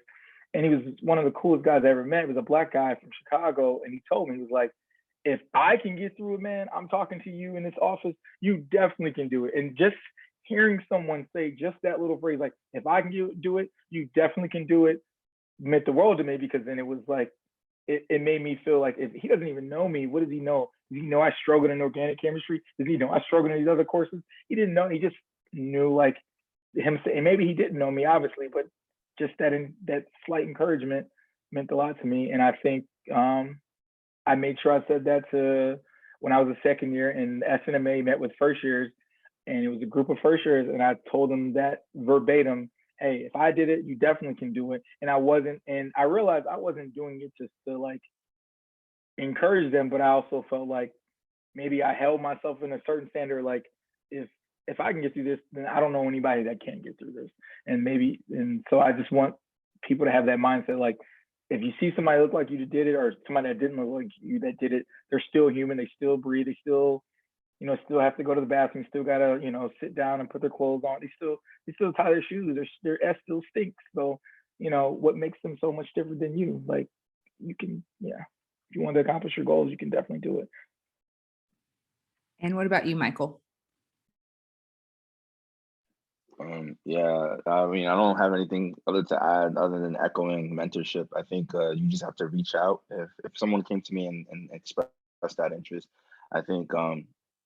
And he was one of the coolest guys I ever met. He was a Black guy from Chicago, and he told me, he was like, if I can get through it, man, I'm talking to you in this office, you definitely can do it. And just hearing someone say just that little phrase, like, if I can do it, you definitely can do it, meant the world to me, because then it was like, it made me feel like, if he doesn't even know me, what does he know? Does he know I struggled in organic chemistry? Does he know I struggled in these other courses? He didn't know. He just knew, like, him saying, and maybe he didn't know me, obviously, but just that slight encouragement meant a lot to me. And I think I made sure I said that to, when I was a second year, and SNMA met with first years, and it was a group of first years, and I told them that verbatim, hey, if I did it, you definitely can do it. And I realized I wasn't doing it just to, like, encourage them, but I also felt like maybe I held myself in a certain standard, like, if I can get through this, then I don't know anybody that can't get through this. And so I just want people to have that mindset, like, if you see somebody look like you did it, or somebody that didn't look like you that did it, they're still human, they still breathe, they still still have to go to the bathroom, still gotta, sit down and put their clothes on, they still tie their shoes, their S still stinks. So, what makes them so much different than you? Like, you can, if you want to accomplish your goals, you can definitely do it. And what about you, Michael? Yeah, I mean, I don't have anything other to add other than echoing mentorship. I think you just have to reach out. If someone came to me and expressed that interest, I think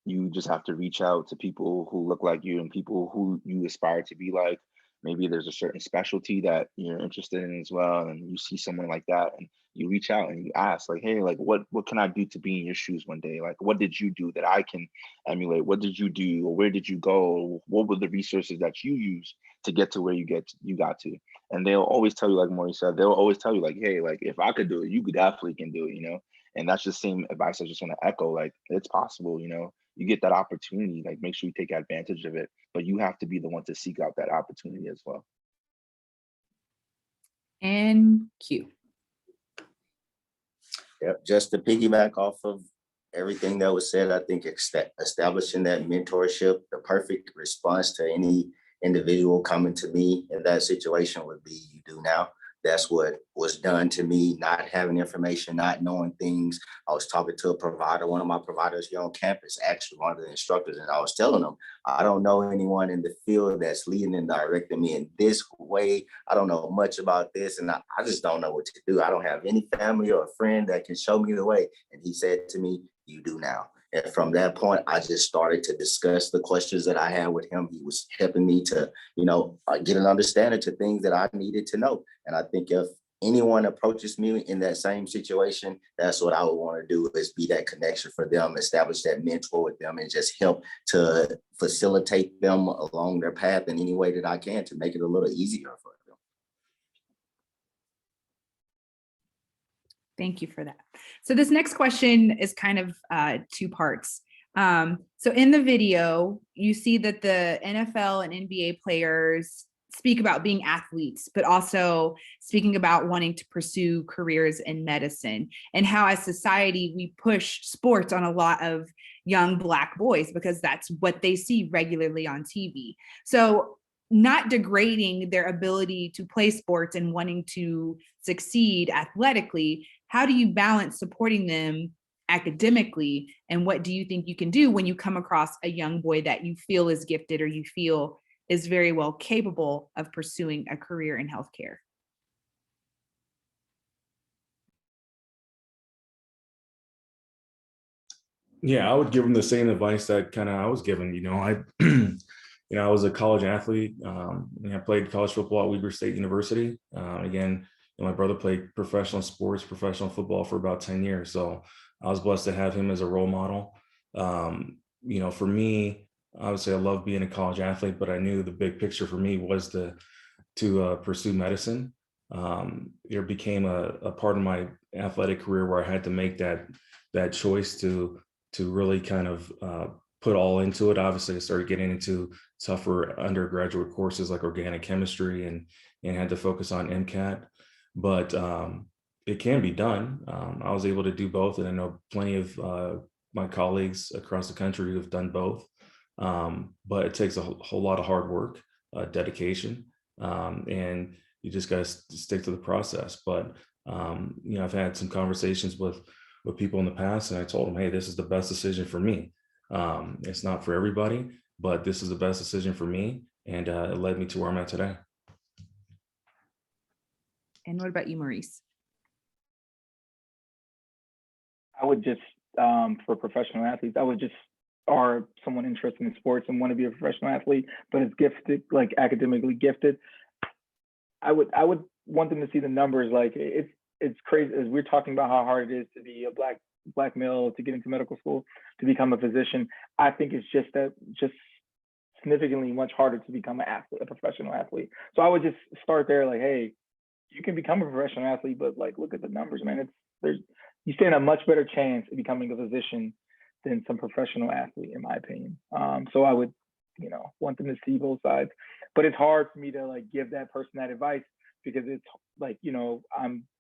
you just have to reach out to people who look like you and people who you aspire to be like. Maybe there's a certain specialty that you're interested in as well, and you see someone like that, and you reach out and you ask, like, hey, like, what can I do to be in your shoes one day? Like, what did you do that I can emulate? What did you do, or where did you go? What were the resources that you use to get to where you got to? And they'll always tell you, like Maurice said, they'll always tell you, like, hey, like, if I could do it, you definitely can do it, And that's the same advice I just want to echo. Like, it's possible, you get that opportunity, like, make sure you take advantage of it, but you have to be the one to seek out that opportunity as well. And Q. Yep, just to piggyback off of everything that was said, I think establishing that mentorship, the perfect response to any individual coming to me in that situation would be, you do now. That's what was done to me, not having information, not knowing things. I was talking to a provider, one of my providers here on campus, actually one of the instructors, and I was telling them, I don't know anyone in the field that's leading and directing me in this way. I don't know much about this, and I just don't know what to do. I don't have any family or friend that can show me the way. And he said to me, you do now. And from that point, I just started to discuss the questions that I had with him. He was helping me to, get an understanding to things that I needed to know. And I think if anyone approaches me in that same situation, that's what I would want to do, is be that connection for them, establish that mentor with them, and just help to facilitate them along their path in any way that I can to make it a little easier for them. Thank you for that. So this next question is kind of two parts. So in the video, you see that the NFL and NBA players speak about being athletes, but also speaking about wanting to pursue careers in medicine, and how as society, we push sports on a lot of young Black boys because that's what they see regularly on TV. So not degrading their ability to play sports and wanting to succeed athletically, how do you balance supporting them academically? And what do you think you can do when you come across a young boy that you feel is gifted or you feel is very well capable of pursuing a career in healthcare? Yeah, I would give them the same advice that I was given. I was a college athlete. I played college football at Weber State University. Again, my brother played professional sports, professional football for about 10 years. So I was blessed to have him as a role model. For me, obviously I love being a college athlete, but I knew the big picture for me was to pursue medicine. There became a part of my athletic career where I had to make that choice to really put all into it. Obviously, I started getting into tougher undergraduate courses like organic chemistry and had to focus on MCAT. But it can be done. I was able to do both, and I know plenty of my colleagues across the country who have done both. But it takes a whole lot of hard work, dedication, and you just got to stick to the process. But you know, I've had some conversations with people in the past, and I told them, hey, this is the best decision for me. It's not for everybody, but this is the best decision for me, and it led me to where I'm at today. And what about you, Maurice? I would just, for professional athletes, I would just, or someone interested in sports and want to be a professional athlete, but is gifted, like academically gifted, I would want them to see the numbers. Like it's crazy, as we're talking about how hard it is to be a black male, to get into medical school, to become a physician. I think it's just significantly much harder to become an athlete, a professional athlete. So I would just start there, like, hey, you can become a professional athlete, but like, look at the numbers, man. You stand a much better chance of becoming a physician than some professional athlete, in my opinion. So I would, you know, want them to see both sides, but it's hard for me to like give that person that advice, because it's like, you know,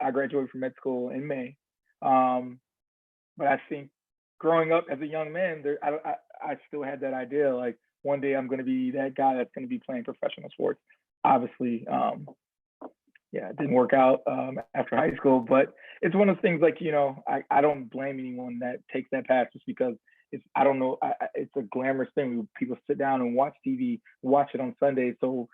I graduated from med school in May. But I think growing up as a young man, I still had that idea, like one day I'm going to be that guy that's going to be playing professional sports. Obviously, yeah, it didn't work out after high school, but it's one of those things, like, you know, I don't blame anyone that takes that path, just because it's, I don't know, it's a glamorous thing. People sit down and watch TV, watch it on Sunday. So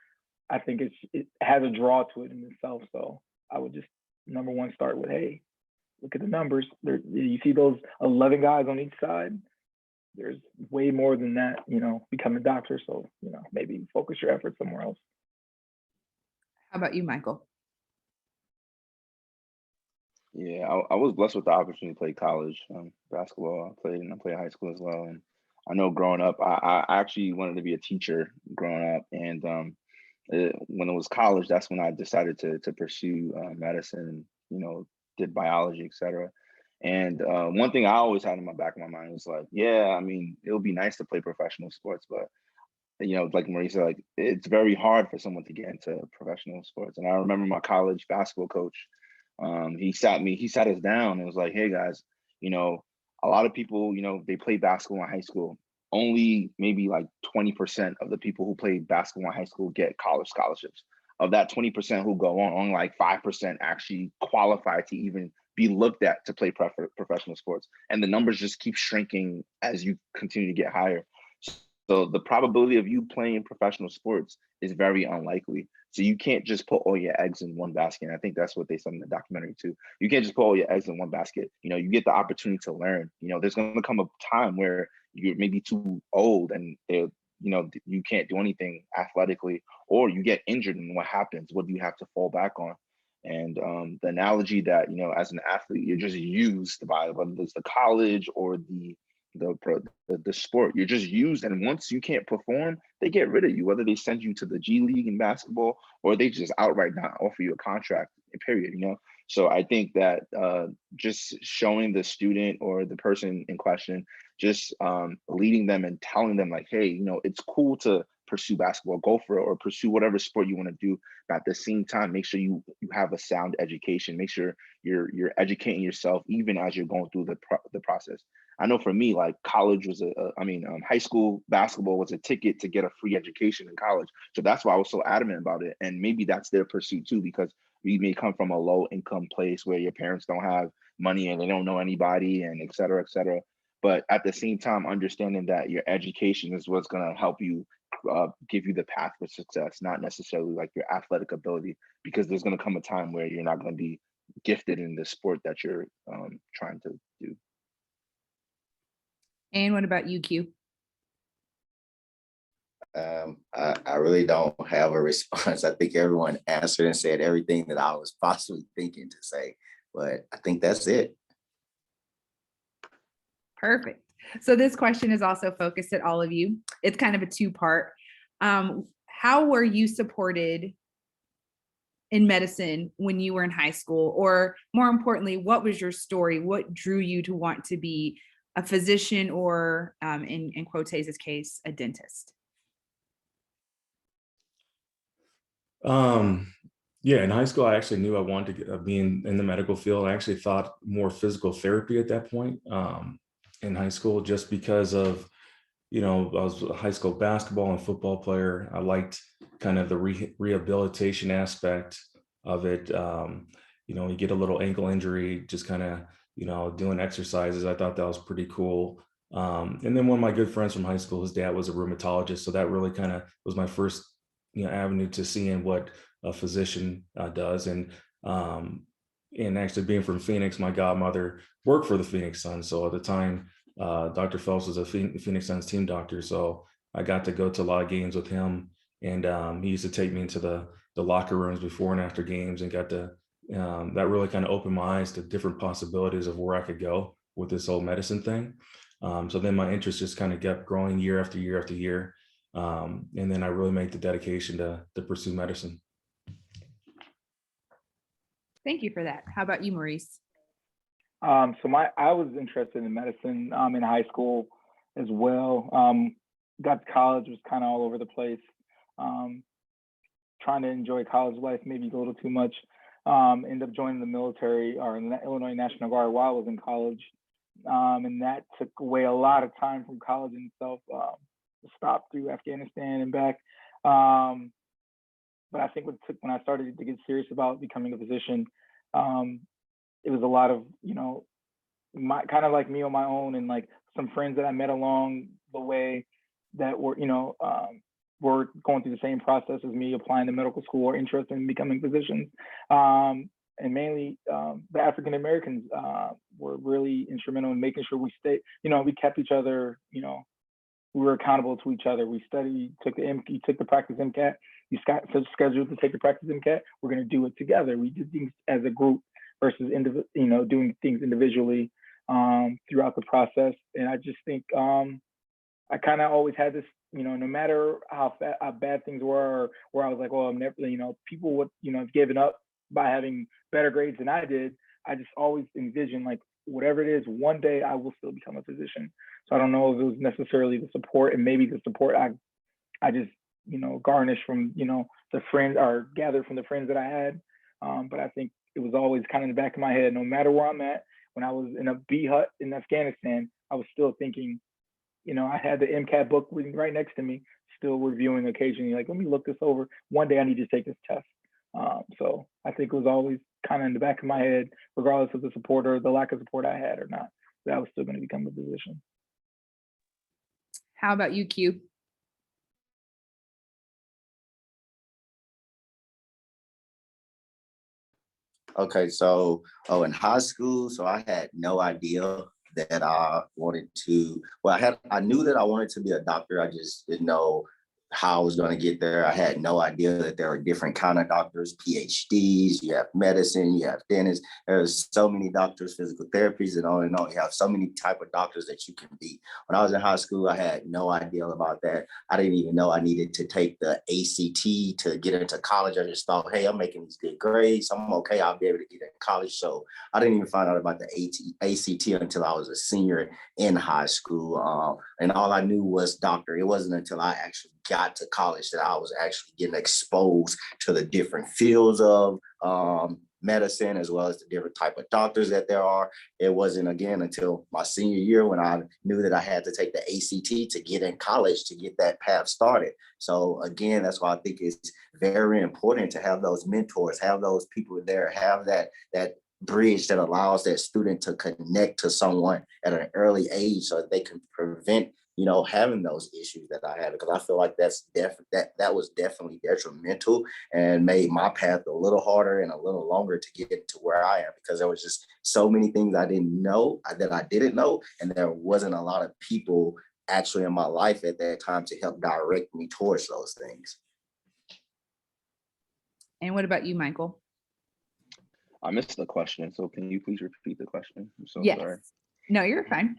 I think it has a draw to it in itself. So I would just, number one, start with, hey, look at the numbers. You see those 11 guys on each side. There's way more than that, you know, become a doctor. So, you know, maybe focus your efforts somewhere else. How about you, Michael? Yeah, I was blessed with the opportunity to play college basketball. I played high school as well. And I know growing up, I actually wanted to be a teacher growing up. And when it was college, that's when I decided to pursue medicine, you know, did biology, et cetera. And one thing I always had in my back of my mind was like, yeah, I mean, it would be nice to play professional sports, but you know, like Maurice said, like it's very hard for someone to get into professional sports. And I remember my college basketball coach, he sat us down and was like, hey guys, you know, a lot of people, you know, they play basketball in high school. Only maybe like 20% of the people who play basketball in high school get college scholarships. Of that 20% who go on, only like 5% actually qualify to even be looked at to play professional sports. And the numbers just keep shrinking as you continue to get higher. So the probability of you playing professional sports is very unlikely. So you can't just put all your eggs in one basket. And I think that's what they said in the documentary too. You can't just put all your eggs in one basket. You know, you get the opportunity to learn. You know, there's going to come a time where you're maybe too old and you know, you can't do anything athletically, or you get injured, and what happens? What do you have to fall back on? And the analogy that, you know, as an athlete, you're just used by, whether it's the college or the sport, you're just used, and once you can't perform, they get rid of you, whether they send you to the G League in basketball or they just outright not offer you a contract, period, you know. So I think that just showing the student or the person in question, just leading them and telling them like, hey, you know, it's cool to pursue basketball, go for it, or pursue whatever sport you want to do, but at the same time, make sure you have a sound education. Make sure you're educating yourself even as you're going through the process. I know for me, like college was high school basketball was a ticket to get a free education in college. So that's why I was so adamant about it. And maybe that's their pursuit too, because you may come from a low income place where your parents don't have money and they don't know anybody, and et cetera, et cetera. But at the same time, understanding that your education is what's going to help you give you the path for success, not necessarily like your athletic ability, because there's going to come a time where you're not going to be gifted in the sport that you're trying to do. And what about you, Q? I really don't have a response. I think everyone answered and said everything that I was possibly thinking to say, but I think that's it. Perfect. So this question is also focused at all of you. It's kind of a two-part. How were you supported in medicine when you were in high school? Or more importantly, what was your story? What drew you to want to be a physician or in Quotase's case, a dentist? Yeah, in high school, I actually knew I wanted to be in the medical field. I actually thought more physical therapy at that point in high school, just because of, I was a high school basketball and football player. I liked kind of the rehabilitation aspect of it. You get a little ankle injury, just kind of, doing exercises. I thought that was pretty cool. And then one of my good friends from high school, his dad was a rheumatologist. So that really kind of was my first, avenue to seeing what a physician does. And actually being from Phoenix, my godmother worked for the Phoenix Suns. So at the time, Dr. Phelps was a Phoenix Suns team doctor. So I got to go to a lot of games with him. And he used to take me into the locker rooms before and after games, and got to, that really kind of opened my eyes to different possibilities of where I could go with this whole medicine thing. So then my interest just kind of kept growing year after year after year. And then I really made the dedication to pursue medicine. Thank you for that. How about you, Maurice? I was interested in medicine in high school as well. Got to college, was kind of all over the place. Trying to enjoy college life, maybe a little too much. Ended up joining the military or in the Illinois National Guard while I was in college. And that took away a lot of time from college in itself. Stopped through Afghanistan and back. But I think when I started to get serious about becoming a physician, it was a lot of, my kind of like me on my own, and like some friends that I met along the way that were, were going through the same process as me, applying to medical school or interested in becoming physicians. And mainly the African Americans were really instrumental in making sure we stayed, we kept each other, we were accountable to each other. We studied, you took the practice MCAT, you scheduled to take the practice MCAT, we're going to do it together. We did things as a group versus doing things individually throughout the process. And I just think I kind of always had this, no matter how bad things were, where I was like, well, I'm never, people would, have given up by having better grades than I did. I just always envisioned, like, whatever it is, one day I will still become a physician. So I don't know if it was necessarily the support, and maybe the support I just, garnished from, the friends, or gathered from the friends that I had. But I think it was always kind of in the back of my head, no matter where I'm at. When I was in a B hut in Afghanistan, I was still thinking, I had the MCAT book right next to me, still reviewing occasionally, like, let me look this over. One day I need to take this test. So I think it was always kind of in the back of my head, regardless of the support or the lack of support I had or not, that I was still going to become a physician. How about you, Q? Okay, so in high school, so I had no idea that I wanted to, I knew that I wanted to be a doctor. I just didn't know how I was going to get there. I had no idea that there are different kind of doctors, PhDs, you have medicine, you have dentists. There's so many doctors, physical therapists, and on and on. You have so many type of doctors that you can be. When I was in high school, I had no idea about that. I didn't even know I needed to take the ACT to get into college. I just thought, hey, I'm making these good grades, I'm okay, I'll be able to get into college. So I didn't even find out about the ACT until I was a senior in high school. And all I knew was doctor. It wasn't until I actually got to college that I was actually getting exposed to the different fields of medicine, as well as the different type of doctors that there are. It wasn't, again, until my senior year when I knew that I had to take the ACT to get in college, to get that path started. So again, that's why I think it's very important to have those mentors, have those people there, have that bridge that allows that student to connect to someone at an early age so that they can prevent having those issues that I had, because I feel like that was definitely detrimental and made my path a little harder and a little longer to get to where I am, because there was just so many things I didn't know, and there wasn't a lot of people actually in my life at that time to help direct me towards those things. And what about you, Michael? I missed the question, so can you please repeat the question? I'm so sorry. No, you're fine.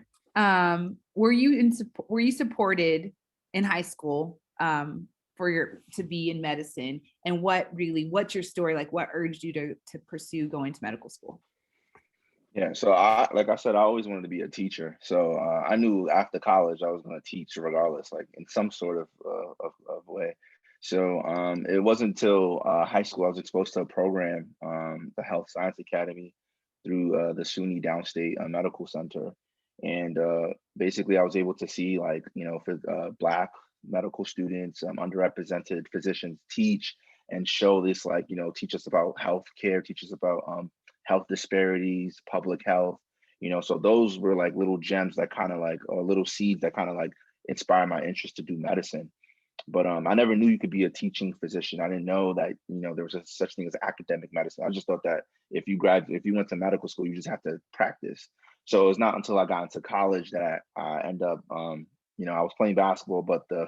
Were you supported in high school to be in medicine, and what's your story like? What urged you to pursue going to medical school? Yeah, so like I said, I always wanted to be a teacher. So I knew after college I was going to teach regardless, like in some sort of way. So it wasn't until high school I was exposed to a program, the Health Science Academy, through the SUNY Downstate Medical Center, and basically I was able to see, like, for Black medical students, underrepresented physicians teach and show this, like, teach us about healthcare, teach us about health disparities, public health, so those were like little gems that kind of like, or little seeds that kind of like inspire my interest to do medicine. But I never knew you could be a teaching physician. I didn't know that, there was such thing as academic medicine. I just thought that if you went to medical school, you just have to practice. So it was not until I got into college that I ended up, I was playing basketball, but the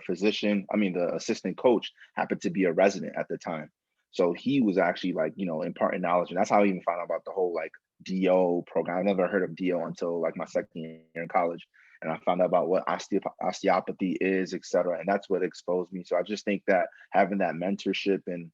assistant coach happened to be a resident at the time. So he was actually like, imparting knowledge. And that's how I even found out about the whole like DO program. I never heard of DO until like my second year in college. And I found out about what osteopathy is, et cetera. And that's what exposed me. So I just think that having that mentorship and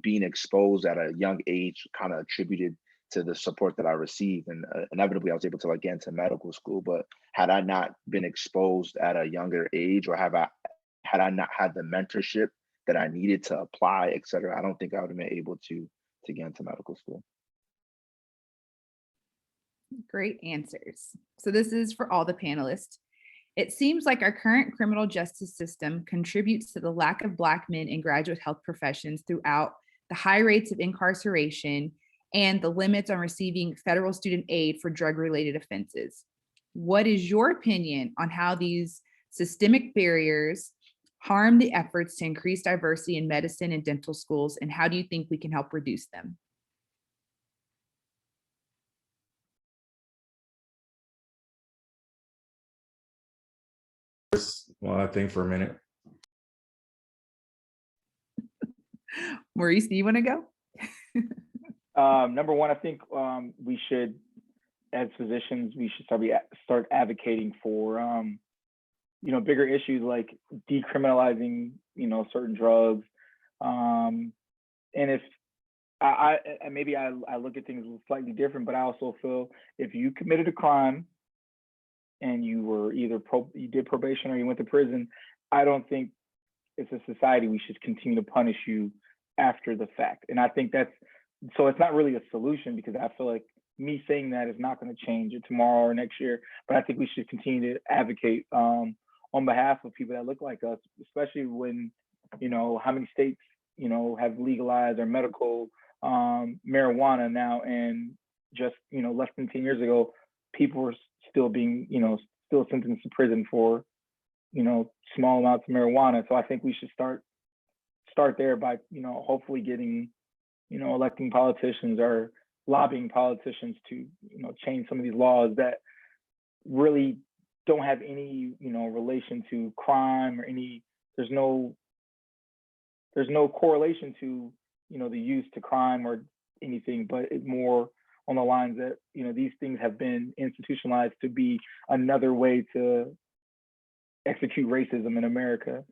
being exposed at a young age kind of attributed to the support that I received. And inevitably I was able to like get into medical school. But had I not been exposed at a younger age, or had I not had the mentorship that I needed to apply, et cetera, I don't think I would have been able to get into medical school. Great answers. So this is for all the panelists. It seems like our current criminal justice system contributes to the lack of Black men in graduate health professions throughout the high rates of incarceration and the limits on receiving federal student aid for drug-related offenses. What is your opinion on how these systemic barriers harm the efforts to increase diversity in medicine and dental schools, and how do you think we can help reduce them? Well, I think for a minute. Maurice, do you want to go? Number one, I think we should, as physicians, we should start advocating for bigger issues like decriminalizing certain drugs. And if maybe I look at things slightly different, but I also feel if you committed a crime and you were either you did probation or you went to prison, I don't think as a society we should continue to punish you after the fact. And I think so it's not really a solution, because I feel like me saying that is not going to change it tomorrow or next year. But I think we should continue to advocate on behalf of people that look like us, especially when, how many states, have legalized or medical marijuana now. And just, less than 10 years ago, people were still being, still sentenced to prison for, small amounts of marijuana. So I think we should start there by, hopefully getting, electing politicians or lobbying politicians to, change some of these laws that really don't have any, relation to crime or there's no correlation to, the use to crime or anything, but it's more on the lines that, these things have been institutionalized to be another way to execute racism in America,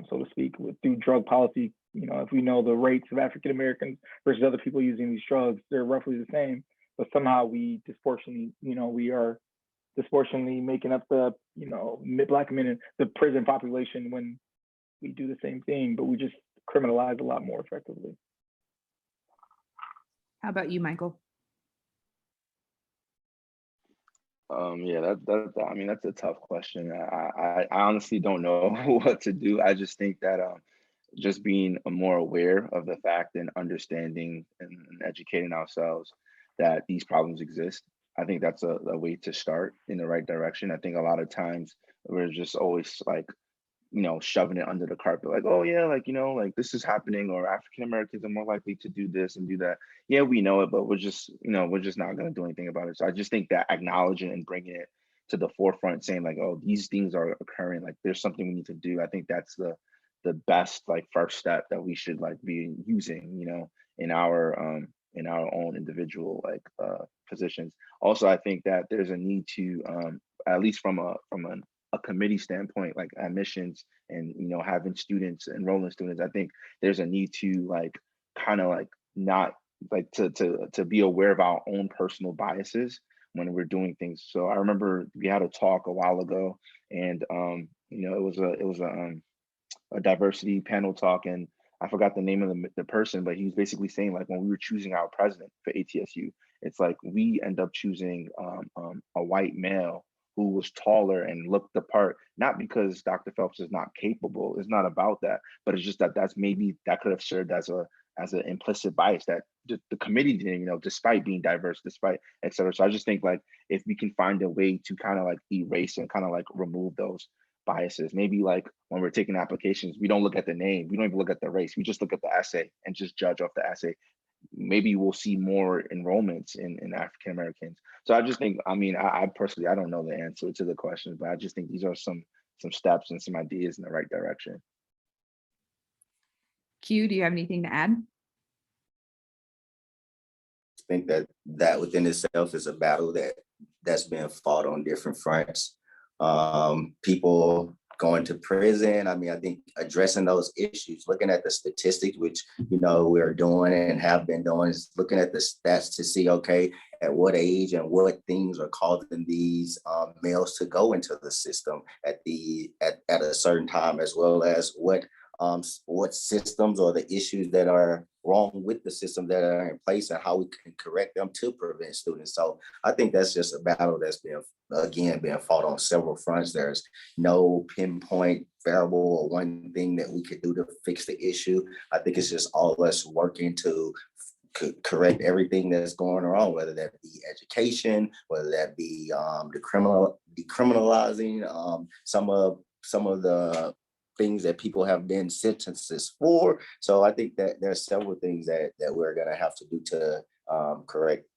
so to speak, through drug policy. If we know the rates of African Americans versus other people using these drugs, they're roughly the same, but somehow we disproportionately, we are disproportionately making up the, Black men in the prison population when we do the same thing, but we just criminalize a lot more effectively. How about you, Michael? Yeah, that's a tough question. I honestly don't know what to do. I just think that just being more aware of the fact and understanding and educating ourselves that these problems exist, I think that's a way to start in the right direction. I think a lot of times we're just always like, shoving it under the carpet, like, oh yeah, like, like this is happening, or African Americans are more likely to do this and do that. Yeah, we know it, but we're just not going to do anything about it. So I just think that acknowledging and bringing it to the forefront, saying like, oh, these things are occurring, like there's something we need to do. I think that's the best like first step that we should like be using, in our own individual like positions. Also, I think that there's a need to at least from a committee standpoint, like admissions and having students, enrolling students, I think there's a need to like kind of like not like to be aware of our own personal biases when we're doing things. So I remember we had a talk a while ago, and you know, it was a diversity panel talk, and I forgot the name of the person, but he was basically saying, like, when we were choosing our president for ATSU, it's like we end up choosing a white male who was taller and looked the part, not because Dr. Phelps is not capable. It's not about that, but it's just that that could have served as an implicit bias that the committee didn't, you know, despite being diverse, despite et cetera. So I just think, like, if we can find a way to kind of like erase and kind of like remove those biases, maybe like when we're taking applications, we don't look at the name, we don't even look at the race, we just look at the essay and just judge off the essay. Maybe we'll see more enrollments in African Americans. So I just think, I mean, I personally, I don't know the answer to the question, but I just think these are some steps and some ideas in the right direction. Q, do you have anything to add? I think that within itself is a battle that's been fought on different fronts. People going to prison. I mean, I think addressing those issues, looking at the statistics, which, you know, we're doing and have been doing, is looking at the stats to see, okay, at what age and what things are causing these males to go into the system at a certain time, as well as what systems or the issues that are wrong with the system that are in place and how we can correct them to prevent students. So I think that's just a battle that's being fought on several fronts. There's no pinpoint variable or one thing that we could do to fix the issue. I think it's just all of us working to correct everything that's going wrong, whether that be education, whether that be decriminalizing some of the things that people have been sentences for. So I think that there's several things that we're going to have to do to correct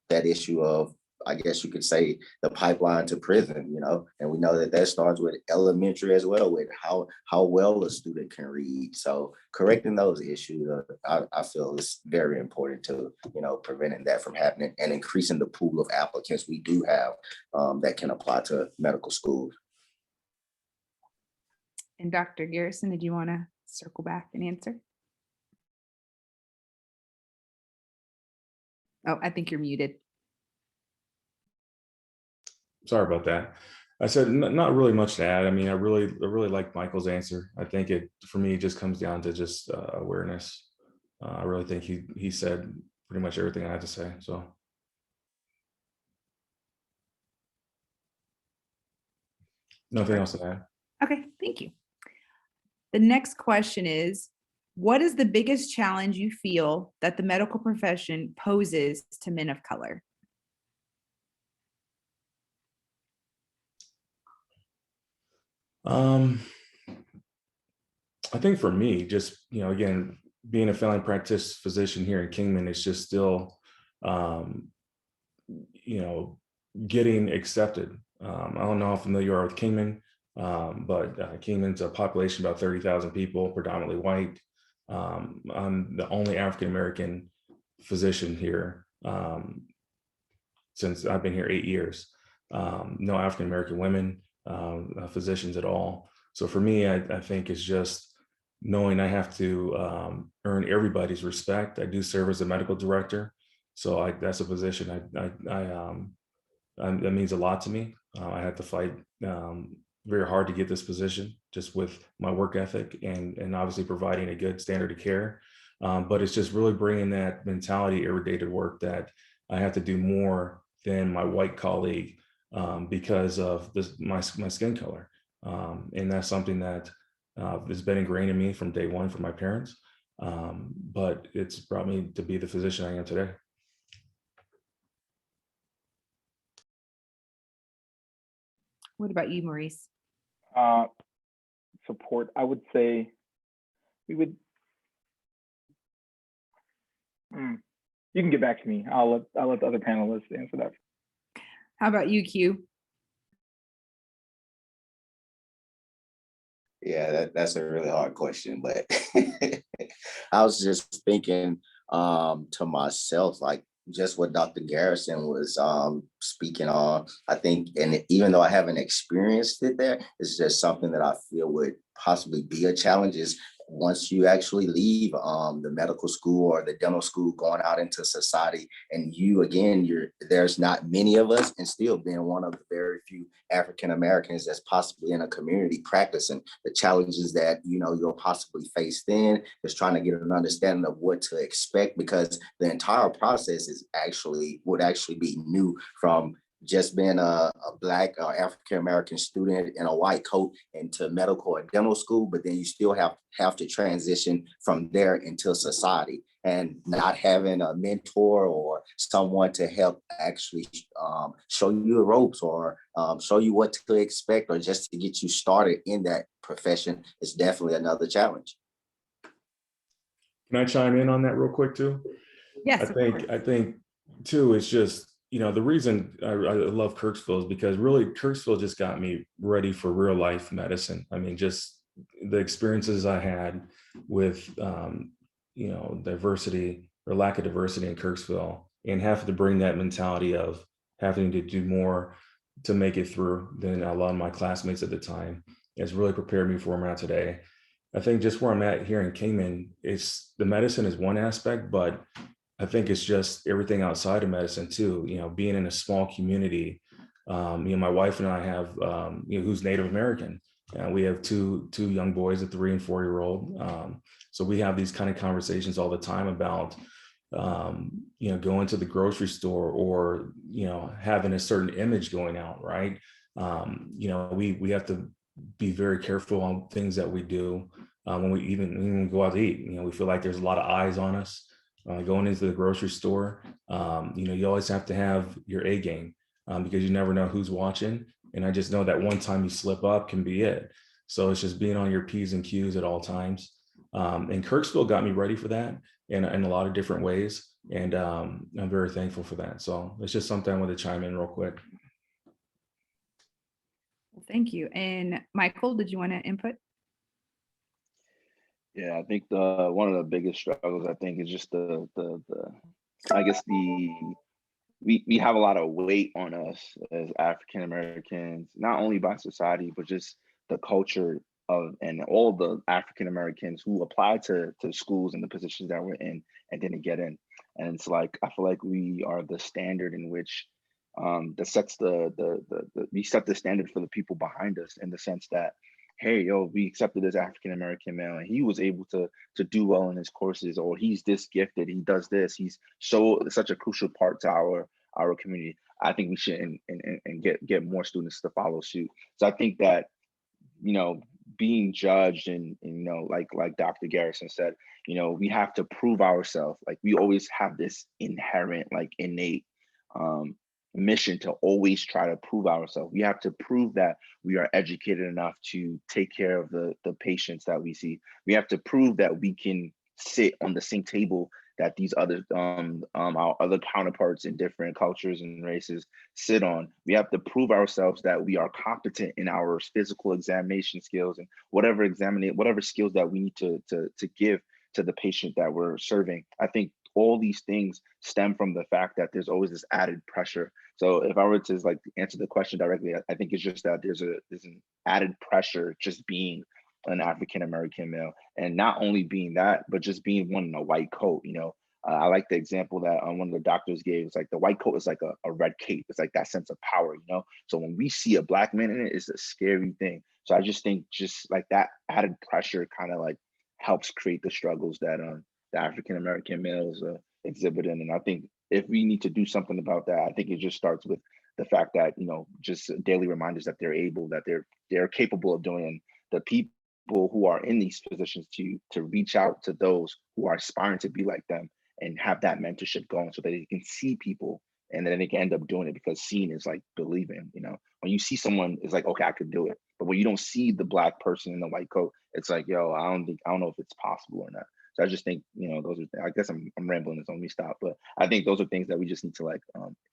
that issue of, I guess you could say, the pipeline to prison, you know, and we know that starts with elementary as well, with how well a student can read. So correcting those issues, I feel is very important to, you know, preventing that from happening and increasing the pool of applicants we do have that can apply to medical schools. And Dr. Garrison, did you want to circle back and answer? Oh, I think you're muted. Sorry about that. I said not really much to add. I mean, I really like Michael's answer. I think for me, it just comes down to just awareness. I really think he said pretty much everything I had to say. So. Nothing else to add. Okay, thank you. The next question is, what is the biggest challenge you feel that the medical profession poses to men of color? I think for me, just, you know, again, being a family practice physician here in Kingman, it's just still, you know, getting accepted. I don't know how familiar you are with Kingman, but Kingman's a population of about 30,000 people, predominantly white. I'm the only African-American physician here since I've been here 8 years. No African-American women physicians at all. So for me, I think it's just knowing I have to earn everybody's respect. I do serve as a medical director, so that's a position that means a lot to me. I had to fight very hard to get this position, just with my work ethic and obviously providing a good standard of care. But it's just really bringing that mentality every day to work, that I have to do more than my white colleague because of my skin color. And that's something that has been ingrained in me from day one from my parents. But it's brought me to be the physician I am today. What about you, Maurice? Support, I would say we would, you can get back to me. I'll let the other panelists answer that. How about you, Q? Yeah, that's a really hard question, but I was just thinking to myself, like just what Dr. Garrison was speaking on. I think, and even though I haven't experienced it there, it's just something that I feel would possibly be a challenge, is once you actually leave the medical school or the dental school, going out into society, and you, again, there's not many of us, and still being one of the very few African Americans that's possibly in a community practicing, the challenges that, you'll possibly face then is trying to get an understanding of what to expect, because the entire process would actually be new, from just being a Black or African American student in a white coat into medical or dental school, but then you still have to transition from there into society, and not having a mentor or someone to help actually show you the ropes, or show you what to expect, or just to get you started in that profession is definitely another challenge. Can I chime in on that real quick too? Yes. I think too, it's just, the reason I love Kirksville is because really Kirksville just got me ready for real life medicine. I mean, just the experiences I had with, diversity or lack of diversity in Kirksville, and having to bring that mentality of having to do more to make it through than a lot of my classmates at the time has really prepared me for where I'm at today. I think just where I'm at here in Cayman, it's the medicine is one aspect, but I think it's just everything outside of medicine too. Being in a small community. My wife and I have, who's Native American, and we have two young boys, a 3 and 4-year-old. So we have these kind of conversations all the time about, going to the grocery store, or having a certain image going out, right? We have to be very careful on things that we do when we even go out to eat. We feel like there's a lot of eyes on us. Going into the grocery store, you always have to have your A game, because you never know who's watching. And I just know that one time you slip up can be it. So it's just being on your P's and Q's at all times. And Kirksville got me ready for that in a lot of different ways. And I'm very thankful for that. So it's just something I want to chime in real quick. Well, thank you. And Michael, did you want to input? Yeah, I think one of the biggest struggles, I think, is just we have a lot of weight on us as African Americans, not only by society, but just the culture of, and all the African Americans who apply to schools and the positions that we're in and didn't get in. And it's like, I feel like we are the standard in which that sets we set the standard for the people behind us, in the sense that, hey, yo, we accepted this African American male and he was able to do well in his courses, or he's this gifted, he does this, he's such a crucial part to our community. I think we should and get more students to follow suit. So I think that, being judged and like Dr. Garrison said, we have to prove ourselves. Like, we always have this inherent, like, innate mission to always try to prove ourselves. We have to prove that we are educated enough to take care of the patients that we see. We have to prove that we can sit on the same table that these other our other counterparts in different cultures and races sit on. We have to prove ourselves that we are competent in our physical examination skills and whatever skills that we need to give to the patient that we're serving. I think all these things stem from the fact that there's always this added pressure. So if I were to answer the question directly, I think it's just that there's an added pressure just being an African American male, and not only being that, but just being one in a white coat. I like the example that one of the doctors gave. It's like the white coat is like a red cape. It's like that sense of power, So when we see a Black man in it, it's a scary thing. So I just think just like that added pressure kind of like helps create the struggles that the African American males exhibit in. And I think if we need to do something about that, I think it just starts with the fact that, just daily reminders that they're able, that they're capable of doing, and the people who are in these positions to reach out to those who are aspiring to be like them and have that mentorship going, so that they can see people and then they can end up doing it, because seeing is like believing. When you see someone, it's like, okay, I could do it. But when you don't see the Black person in the white coat, it's like, yo, I don't know if it's possible or not. So I just think, those are, I guess I'm rambling, so let me stop. But I think those are things that we just need to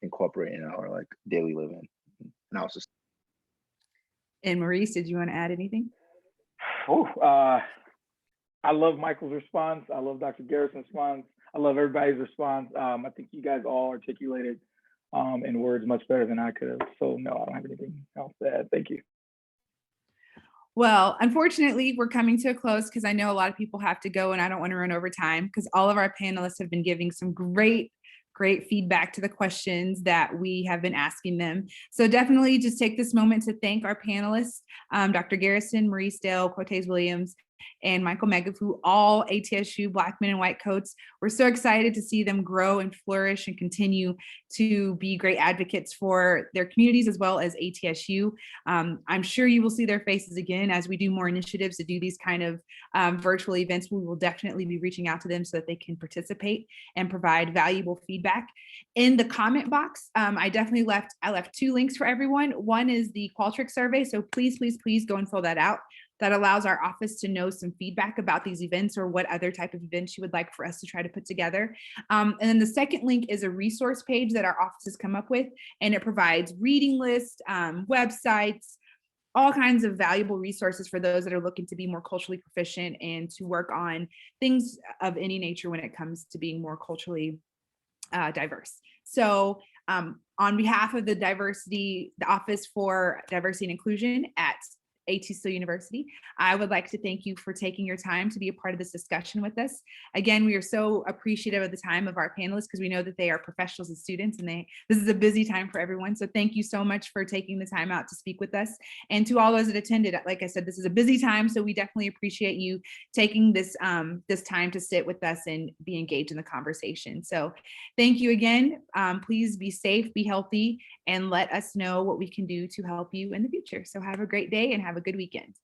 incorporate in our daily living analysis. And Maurice, did you want to add anything? Oh, I love Michael's response. I love Dr. Garrison's response. I love everybody's response. I think you guys all articulated in words much better than I could have. So no, I don't have anything else to add. Thank you. Well, unfortunately, we're coming to a close because I know a lot of people have to go and I don't want to run over time because all of our panelists have been giving some great feedback to the questions that we have been asking them. So definitely just take this moment to thank our panelists, Dr. Garrison, Maurice Dale, Quotasze Williams, and Michael Megafu, all ATSU Black men and white coats. We're so excited to see them grow and flourish and continue to be great advocates for their communities as well as ATSU. I'm sure you will see their faces again as we do more initiatives to do these kind of virtual events. We will definitely be reaching out to them so that they can participate and provide valuable feedback. In the comment box, I left 2 links for everyone. One is the Qualtrics survey, so please go and fill that out. That allows our office to know some feedback about these events or what other type of events you would like for us to try to put together. And then the second link is a resource page that our office has come up with, and it provides reading lists, websites, all kinds of valuable resources for those that are looking to be more culturally proficient and to work on things of any nature when it comes to being more culturally diverse. So on behalf of the Office for Diversity and Inclusion at ATSU University, I would like to thank you for taking your time to be a part of this discussion with us. Again, we are so appreciative of the time of our panelists because we know that they are professionals and students, and this is a busy time for everyone. So thank you so much for taking the time out to speak with us. And to all those that attended, like I said, this is a busy time, so we definitely appreciate you taking this this time to sit with us and be engaged in the conversation. So thank you again. Please be safe, be healthy, and let us know what we can do to help you in the future. So have a great day and have a good weekend.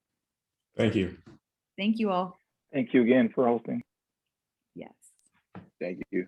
Thank you. Thank you all. Thank you again for hosting. Yes. Thank you.